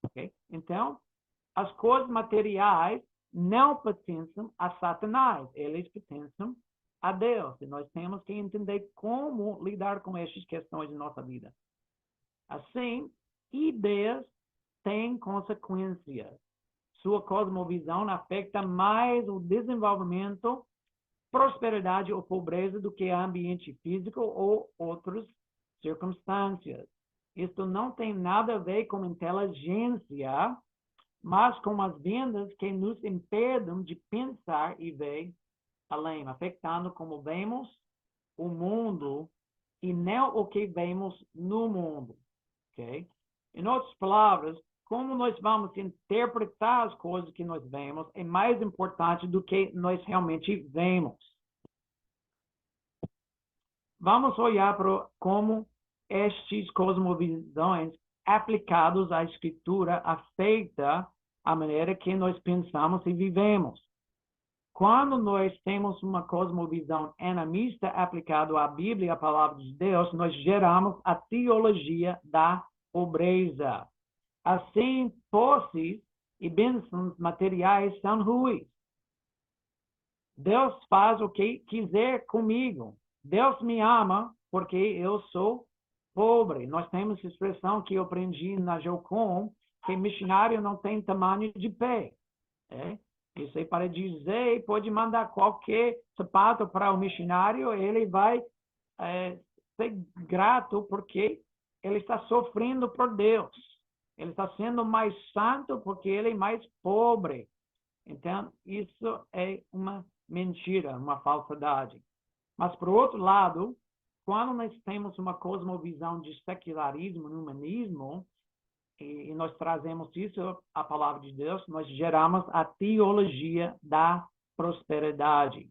Speaker 4: Okay? Então, as coisas materiais não pertencem a Satanás, eles pertencem a Deus. E nós temos que entender como lidar com essas questões de nossa vida. Assim, ideias têm consequências. Sua cosmovisão afeta mais o desenvolvimento, prosperidade ou pobreza do que ambiente físico ou outras circunstâncias. Isto não tem nada a ver com inteligência, mas com as vendas que nos impedem de pensar e ver além, afetando como vemos o mundo e não o que vemos no mundo. ok? Em outras palavras, como nós vamos interpretar as coisas que nós vemos é mais importante do que nós realmente vemos. Vamos olhar para como estes cosmovisões aplicados à escritura afetam a maneira que nós pensamos e vivemos. Quando nós temos uma cosmovisão animista aplicada à Bíblia, à palavra de Deus, nós geramos a teologia da pobreza. Assim, posses e bênçãos materiais são ruins. Deus faz o que quiser comigo. Deus me ama porque eu sou pobre. Nós temos a expressão que eu aprendi na Jocum, que missionário não tem tamanho de pé. Isso aí para dizer, pode mandar qualquer sapato para o missionário, ele vai ser grato porque ele está sofrendo por Deus. Ele está sendo mais santo porque ele é mais pobre. Então, isso é uma mentira, uma falsidade. Mas, por outro lado, quando nós temos uma cosmovisão de secularismo, humanismo, e nós trazemos isso à palavra de Deus, nós geramos a teologia da prosperidade.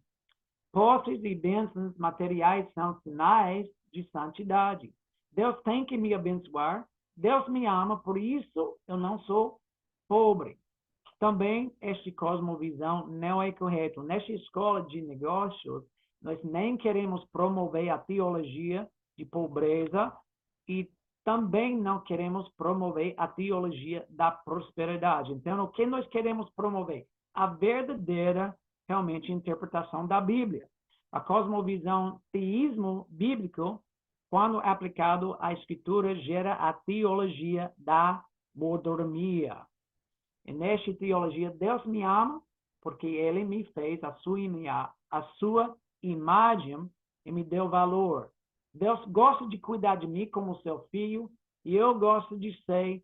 Speaker 4: Posses e bênçãos materiais são sinais de santidade. Deus tem que me abençoar, Deus me ama, por isso eu não sou pobre. Também, esta cosmovisão não é correta. Nesta escola de negócios, nós nem queremos promover a teologia de pobreza e também não queremos promover a teologia da prosperidade. Então, o que nós queremos promover? A verdadeira, realmente, interpretação da Bíblia. A cosmovisão teísmo bíblico, quando aplicado à Escritura, gera a teologia da mordomia. E nesta teologia, Deus me ama porque Ele me fez a sua imagem e me deu valor. Deus gosta de cuidar de mim como seu filho e eu gosto de ser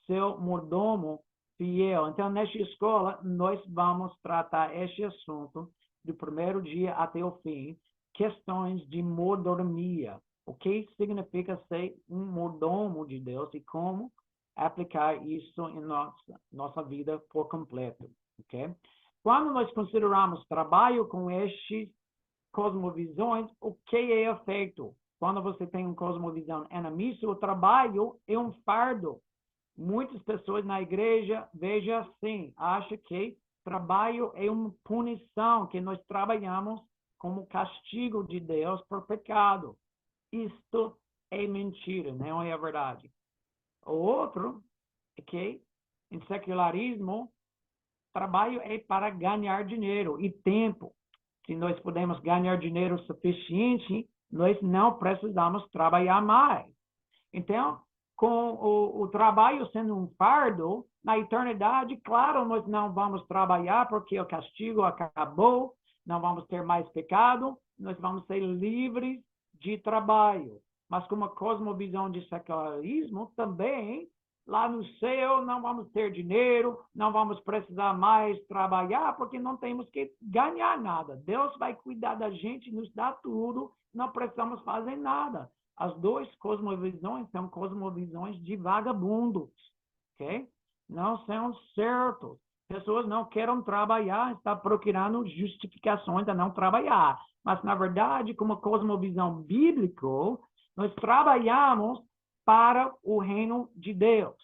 Speaker 4: seu mordomo fiel. Então, nesta escola, nós vamos tratar este assunto do primeiro dia até o fim, questões de mordomia. O que significa ser um mordomo de Deus e como aplicar isso em nossa vida por completo. Okay? Quando nós consideramos trabalho com estes cosmovisões, o que é feito? Quando você tem uma cosmovisão animista, o trabalho é um fardo. Muitas pessoas na igreja vejam assim, acham que trabalho é uma punição, que nós trabalhamos como castigo de Deus por pecado. Isto é mentira, não é a verdade. O outro é que, em secularismo, trabalho é para ganhar dinheiro e tempo. Se nós podemos ganhar dinheiro suficiente, nós não precisamos trabalhar mais. Então, com o trabalho sendo um fardo, na eternidade, claro, nós não vamos trabalhar porque o castigo acabou, não vamos ter mais pecado, nós vamos ser livres de trabalho. Mas com uma cosmovisão de secularismo, também, lá no céu, não vamos ter dinheiro, não vamos precisar mais trabalhar, porque não temos que ganhar nada. Deus vai cuidar da gente, nos dá tudo, não precisamos fazer nada. As duas cosmovisões são cosmovisões de vagabundos, ok? Não são certos. Pessoas não querem trabalhar, estão procurando justificações a não trabalhar. Mas, na verdade, como cosmovisão bíblica, nós trabalhamos para o reino de Deus.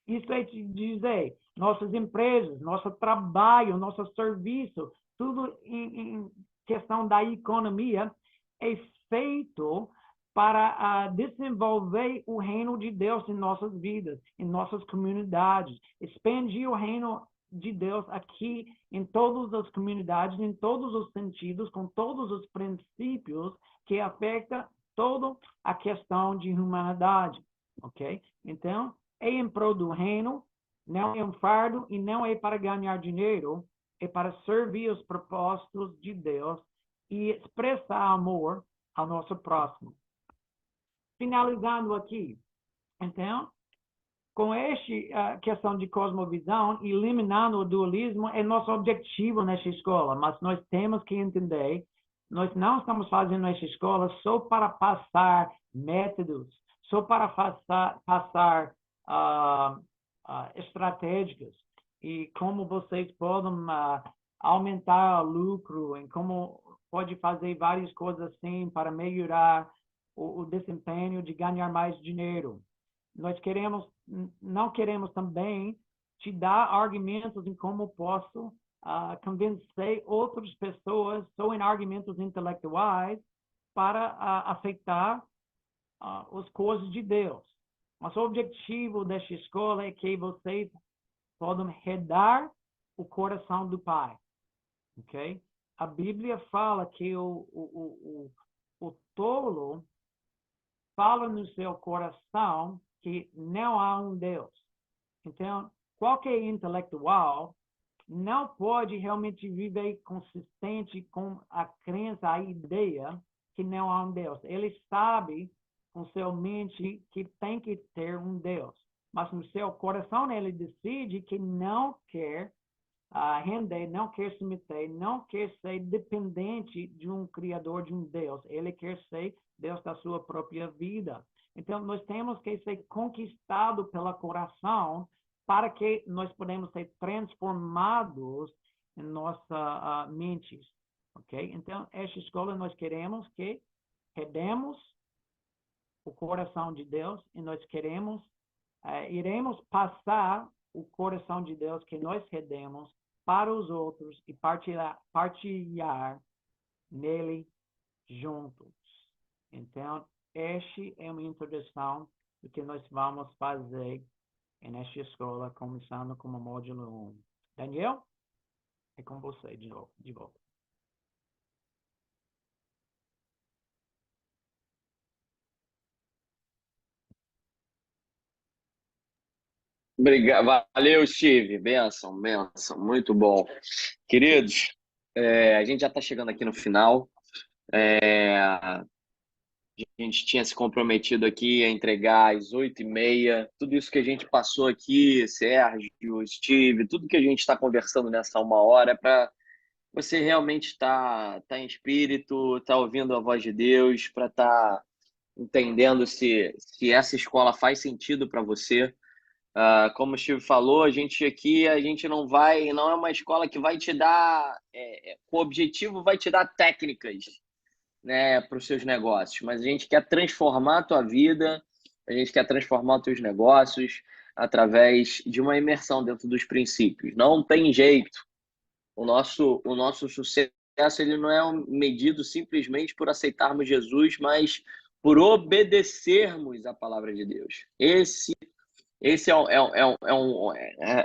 Speaker 4: Isso é dizer, nossas empresas, nosso trabalho, nosso serviço, tudo em questão da economia é feito para desenvolver o reino de Deus em nossas vidas, em nossas comunidades, expandir o reino de Deus aqui em todas as comunidades, em todos os sentidos, com todos os princípios que afetam toda a questão de humanidade, ok? Então, é em prol do reino, não é um fardo e não é para ganhar dinheiro, é para servir os propósitos de Deus e expressar amor ao nosso próximo. Finalizando aqui, então, com esta questão de cosmovisão, eliminando o dualismo, é nosso objetivo nesta escola, mas nós temos que entender, nós não estamos fazendo esta escola só para passar métodos, só para passar estratégicas e como vocês podem aumentar o lucro e como pode fazer várias coisas assim para melhorar o desempenho de ganhar mais dinheiro. Nós não queremos também te dar argumentos em como posso convencer outras pessoas só em argumentos intelectuais para aceitar as coisas de Deus. Mas o objetivo desta escola é que vocês possam herdar o coração do Pai. Ok? A Bíblia fala que o tolo fala no seu coração que não há um Deus. Então, qualquer intelectual não pode realmente viver consistente com a crença, a ideia que não há um Deus. Ele sabe com sua mente que tem que ter um Deus, mas no seu coração ele decide que não quer render, não quer se meter, não quer ser dependente de um Criador, de um Deus. Ele quer ser Deus da sua própria vida. Então, nós temos que ser conquistados pelo coração para que nós podemos ser transformados em nossa mente. Ok? Então, esta escola nós queremos que herdemos o coração de Deus e nós queremos, iremos passar o coração de Deus que nós herdemos para os outros e partilhar nele juntos. Então, esta é uma introdução do que nós vamos fazer nesta escola, começando com o módulo 1. Daniel, é com você de volta.
Speaker 1: Obrigado. Valeu, Steve. Benção, benção. Muito bom. Queridos, a gente já está chegando aqui no final. A gente tinha se comprometido aqui a entregar às 8h30. Tudo isso que a gente passou aqui, Sérgio, Steve, tudo que a gente está conversando nessa 1 hora é para você realmente estar em espírito, estar ouvindo a voz de Deus, para estar entendendo se essa escola faz sentido para você. Como o Steve falou, a gente não é uma escola que vai te dar, o objetivo vai te dar técnicas, né, para os seus negócios, mas a gente quer transformar a tua vida, a gente quer transformar os teus negócios através de uma imersão dentro dos princípios. Não tem jeito. O nosso sucesso ele não é medido simplesmente por aceitarmos Jesus, mas por obedecermos a palavra de Deus. Esse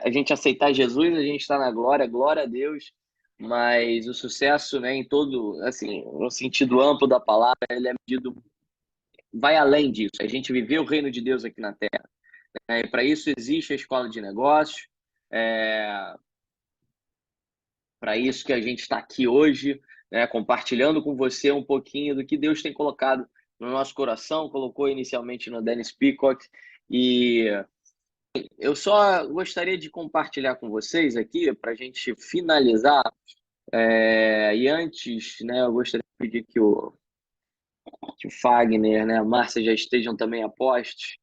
Speaker 1: a gente aceitar Jesus, a gente está na glória, glória a Deus, mas o sucesso, né, em todo, assim, no sentido amplo da palavra, ele é medido, vai além disso. A gente viver o reino de Deus aqui na Terra. E para isso existe a escola de negócios, para isso que a gente está aqui hoje, né, compartilhando com você um pouquinho do que Deus tem colocado no nosso coração, colocou inicialmente no Dennis Peacock, e eu só gostaria de compartilhar com vocês aqui, para a gente finalizar, e antes, né, eu gostaria de pedir que o Fagner, né, a Márcia já estejam também a postos.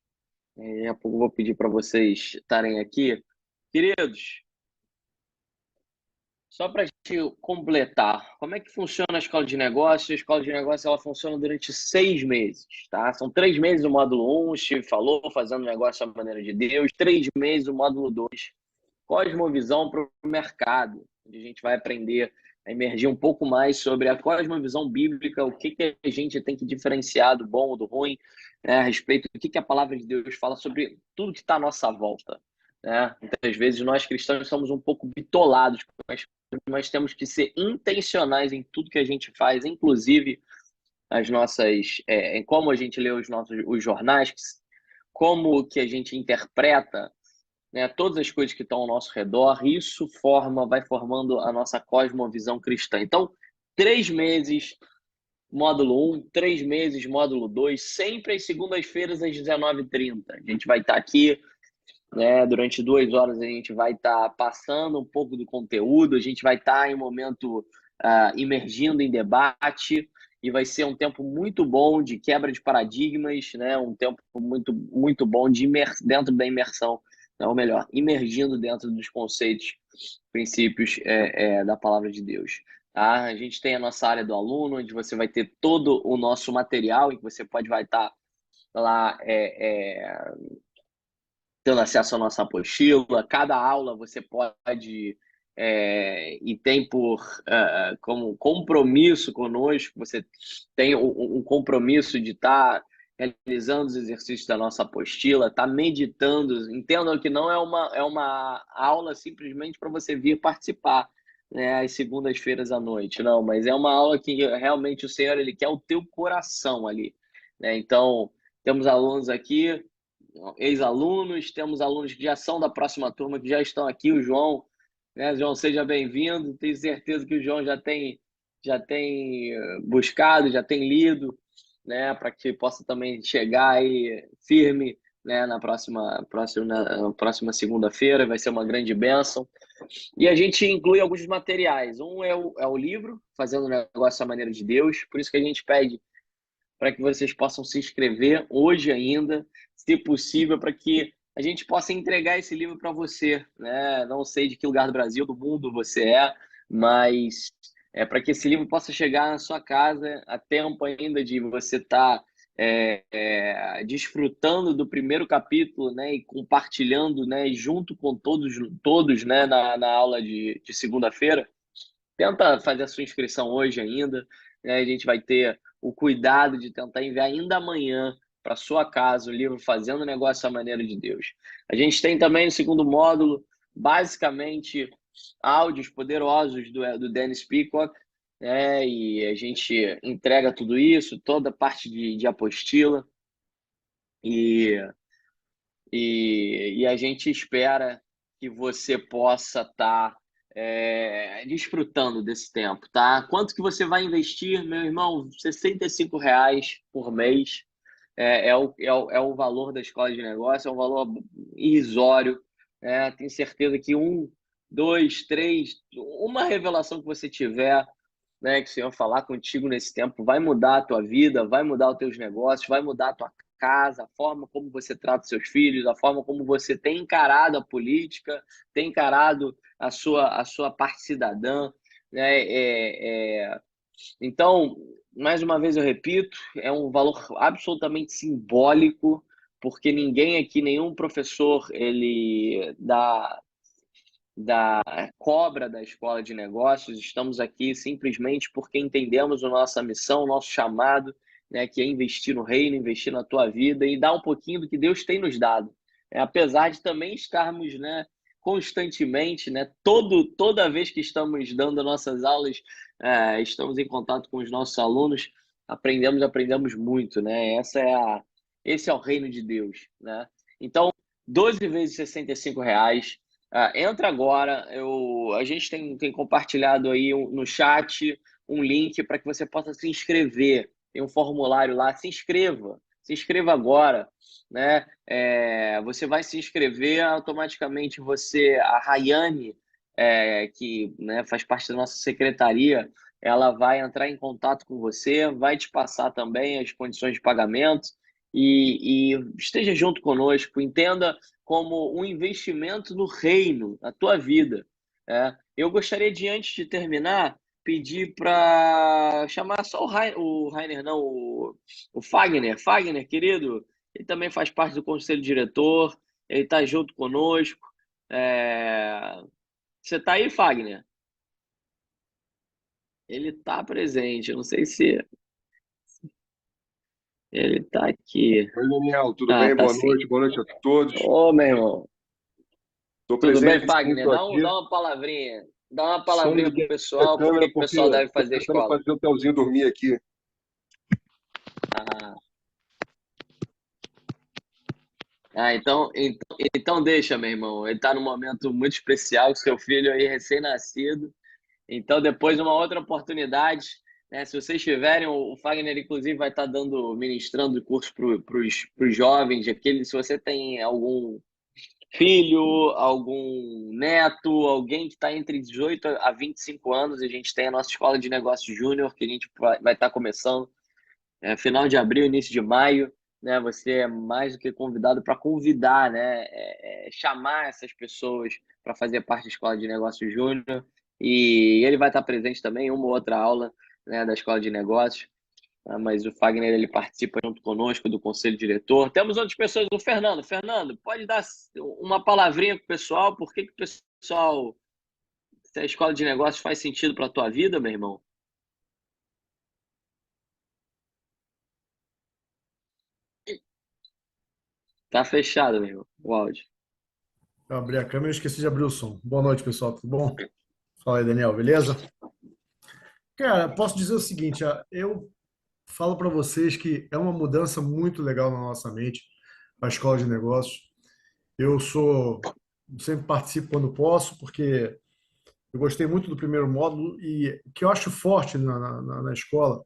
Speaker 1: Daqui a pouco eu vou pedir para vocês estarem aqui. Queridos, só para a gente completar, como é que funciona a escola de negócios? A escola de negócios ela funciona durante 6 meses, tá? São 3 meses o módulo 1, o Steve falou, fazendo negócio à maneira de Deus. 3 meses o módulo 2, cosmovisão para o mercado, onde a gente vai aprender a emergir um pouco mais sobre a cosmovisão bíblica, o que a gente tem que diferenciar do bom ou do ruim, né, a respeito do que a palavra de Deus fala sobre tudo que está à nossa volta. Né? Muitas vezes nós cristãos somos um pouco bitolados, mas temos que ser intencionais em tudo que a gente faz, inclusive as nossas, em como a gente lê os jornais, como que a gente interpreta, né, todas as coisas que estão ao nosso redor. Isso vai formando a nossa cosmovisão cristã. Então, 3 meses, módulo 1, 3 meses, módulo 2, sempre às segundas-feiras às 19h30. A gente vai estar aqui, né, durante 2 horas a gente vai estar passando um pouco do conteúdo, a gente vai estar em momento imergindo em debate, e vai ser um tempo muito bom de quebra de paradigmas, né? Um tempo muito, muito bom de dentro da imersão, ou melhor, imergindo dentro dos conceitos, princípios da palavra de Deus. Tá? A gente tem a nossa área do aluno, onde você vai ter todo o nosso material, em que você vai estar lá tendo acesso à nossa apostila. Cada aula você pode e tem como compromisso conosco, você tem um compromisso de estar realizando os exercícios da nossa apostila, estar meditando. Entendam que não é uma aula simplesmente para você vir participar, né, às segundas-feiras à noite, não, mas é uma aula que realmente o Senhor ele quer o teu coração ali, né? Então, temos alunos aqui, ex-alunos, temos alunos que já são da próxima turma, que já estão aqui, o João, né? João, seja bem-vindo, tenho certeza que o João já tem buscado, já tem lido, né, para que possa também chegar aí firme, né, na próxima segunda-feira, vai ser uma grande bênção. E a gente inclui alguns materiais, um é o livro, Fazendo o Negócio à Maneira de Deus, por isso que a gente pede para que vocês possam se inscrever hoje ainda, se possível, para que a gente possa entregar esse livro para você, né? Não sei de que lugar do Brasil, do mundo você mas para que esse livro possa chegar na sua casa a tempo ainda de você estar desfrutando do primeiro capítulo, né, e compartilhando, né, junto com todos, né, na aula de segunda-feira. Tenta fazer a sua inscrição hoje ainda, né? A gente vai ter o cuidado de tentar enviar ainda amanhã para sua casa o livro Fazendo Negócio à Maneira de Deus. A gente tem também no segundo módulo, basicamente, áudios poderosos do Dennis Peacock, né? E a gente entrega tudo isso, toda a parte de apostila, e a gente espera que você possa estar desfrutando desse tempo, tá? Quanto que você vai investir, meu irmão? R$ 65 por mês é o valor da escola de negócio, é um valor irrisório, né? Tenho certeza que dois, três, uma revelação que você tiver, né, que o Senhor falar contigo nesse tempo, vai mudar a tua vida, vai mudar os teus negócios, vai mudar a tua casa, a forma como você trata seus filhos, a forma como você tem encarado a política, tem encarado a sua parte cidadã, né? Então, mais uma vez eu repito, é um valor absolutamente simbólico, porque ninguém aqui, nenhum professor, ele da cobra da escola de negócios. Estamos aqui simplesmente porque entendemos a nossa missão, o nosso chamado, né, que é investir no reino, investir na tua vida e dar um pouquinho do que Deus tem nos dado. Apesar de também estarmos, né, constantemente, né, toda vez que estamos dando nossas aulas, estamos em contato com os nossos alunos, aprendemos muito, né? Esse é o reino de Deus, né? Então, 12 vezes R$ 65. Entra agora, a gente tem compartilhado aí no chat um link para que você possa se inscrever. Tem um formulário lá, se inscreva agora, né? Você vai se inscrever automaticamente. A Rayane, que, né, faz parte da nossa secretaria, ela vai entrar em contato com você, vai te passar também as condições de pagamento e esteja junto conosco, entenda como um investimento no reino, na tua vida. Eu gostaria de, antes de terminar, pedir para chamar só o Rainer, não, o Fagner. Fagner, querido, ele também faz parte do conselho diretor, ele está junto conosco. Você está aí, Fagner? Ele está presente, eu não sei se ele está aqui.
Speaker 5: Oi, Daniel, tudo bem?
Speaker 1: Tá
Speaker 5: Boa noite a todos.
Speaker 1: Ô, meu irmão.
Speaker 5: Estou
Speaker 1: Tudo bem,
Speaker 5: presente,
Speaker 1: Fagner?
Speaker 5: estou
Speaker 1: Dá
Speaker 5: aqui.
Speaker 1: uma palavrinha. Dá uma
Speaker 5: Só
Speaker 1: palavrinha pro
Speaker 5: liguei a
Speaker 1: pessoal, por
Speaker 5: câmera
Speaker 1: que que o
Speaker 5: porque
Speaker 1: pessoal deve
Speaker 5: estou
Speaker 1: fazer a
Speaker 5: tentando
Speaker 1: escola.
Speaker 5: fazer o Telzinho dormir aqui.
Speaker 1: Então deixa, meu irmão. Ele está num momento muito especial com seu filho aí recém-nascido. Então, depois, uma outra oportunidade, né? Se vocês tiverem, o Fagner, inclusive, vai estar ministrando curso para os jovens. Se você tem filho, algum neto, alguém que está entre 18 a 25 anos. A gente tem a nossa escola de negócios júnior, que a gente vai estar começando final de abril, início de maio, né? Você é mais do que convidado para convidar, né? Chamar essas pessoas para fazer parte da Escola de Negócios Júnior. E ele vai estar presente também em uma ou outra aula, né, da Escola de Negócios. Mas o Fagner, ele participa junto conosco do conselho diretor. Temos outras pessoas, o Fernando. Fernando, pode dar uma palavrinha para o pessoal? Por que o pessoal, se a Escola de Negócios faz sentido para a tua vida, meu irmão? Tá fechado, meu irmão, o áudio.
Speaker 6: Eu abri a câmera e esqueci de abrir o som. Boa noite, pessoal. Tudo bom? Fala aí, Daniel, beleza? Cara, posso dizer o seguinte, eu falo para vocês que é uma mudança muito legal na nossa mente, a escola de negócios. Sempre participo quando posso, porque eu gostei muito do primeiro módulo e o que eu acho forte na escola,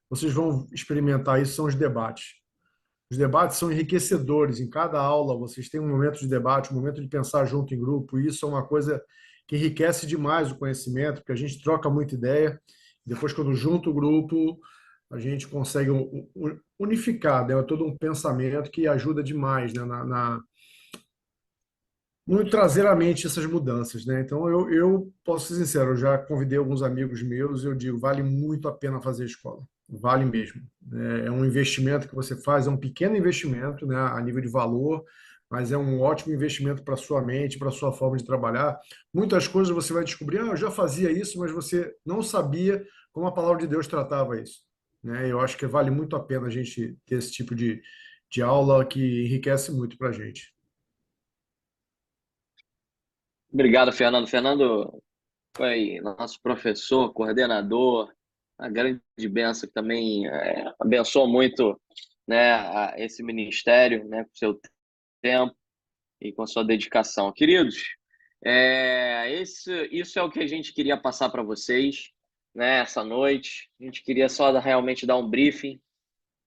Speaker 6: vocês vão experimentar isso, são os debates. Os debates são enriquecedores. Em cada aula, vocês têm um momento de debate, um momento de pensar junto em grupo. E isso é uma coisa que enriquece demais o conhecimento, porque a gente troca muita ideia. Depois, quando junta o grupo, a gente consegue unificar, né? Todo um pensamento que ajuda demais, né? Muito trazer à mente essas mudanças, né? Então, eu posso ser sincero, eu já convidei alguns amigos meus e eu digo, vale muito a pena fazer a escola. Vale mesmo. É um investimento que você faz, é um pequeno investimento, né, a nível de valor, mas é um ótimo investimento para a sua mente, para a sua forma de trabalhar. Muitas coisas você vai descobrir, eu já fazia isso, mas você não sabia como a palavra de Deus tratava isso, né? Eu acho que vale muito a pena a gente ter esse tipo de aula que enriquece muito para a gente.
Speaker 1: Obrigado, Fernando. Fernando foi nosso professor, coordenador, a grande bênção que também abençoou muito, né, esse ministério, né, com seu tempo e com sua dedicação. Queridos, isso é o que a gente queria passar para vocês, né, essa noite. A gente queria só realmente dar um briefing,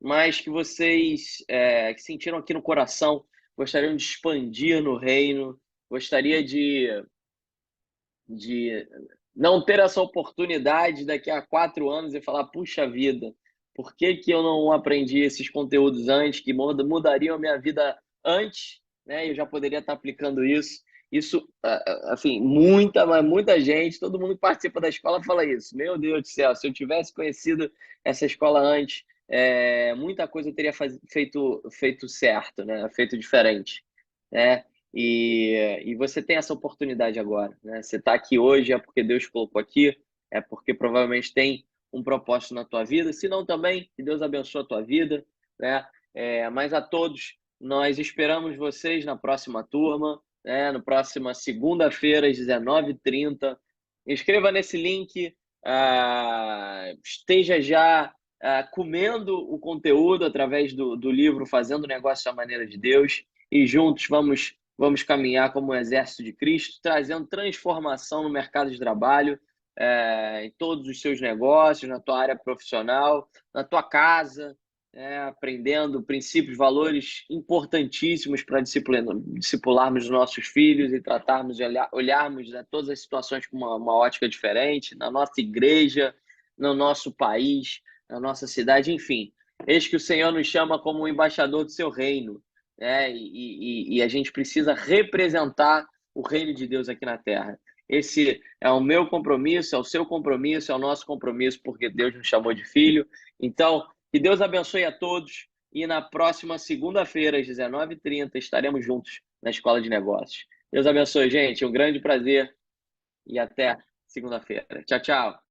Speaker 1: mas que vocês que sentiram aqui no coração, gostariam de expandir no reino, gostaria de não ter essa oportunidade daqui a 4 anos e falar, puxa vida, por que que eu não aprendi esses conteúdos antes, que mudariam a minha vida antes, né? Eu já poderia estar aplicando isso. Isso, assim, muita gente, todo mundo que participa da escola fala isso. Meu Deus do céu, se eu tivesse conhecido essa escola antes, muita coisa eu teria feito certo, né? Feito diferente, né? E você tem essa oportunidade agora, né? Você está aqui hoje é porque Deus colocou aqui, é porque provavelmente tem um propósito na tua vida. Se não também, que Deus abençoe a tua vida, né? Mas a todos, nós esperamos vocês na próxima turma, né? Na próxima segunda-feira, às 19h30. Inscreva nesse link, esteja já comendo o conteúdo através do livro Fazendo Negócio à Maneira de Deus, e juntos vamos caminhar como um exército de Cristo, trazendo transformação no mercado de trabalho, em todos os seus negócios, na tua área profissional, na tua casa, aprendendo princípios, valores importantíssimos para discipularmos os nossos filhos e tratarmos, olharmos todas as situações com uma ótica diferente, na nossa igreja, no nosso país, na nossa cidade, enfim. Eis que o Senhor nos chama como um embaixador do seu reino, e a gente precisa representar o reino de Deus aqui na Terra. Esse é o meu compromisso, é o seu compromisso, é o nosso compromisso, porque Deus nos chamou de filho. Então, que Deus abençoe a todos, e na próxima segunda-feira, às 19h30, estaremos juntos na Escola de Negócios. Deus abençoe, gente. Um grande prazer e até segunda-feira. Tchau, tchau.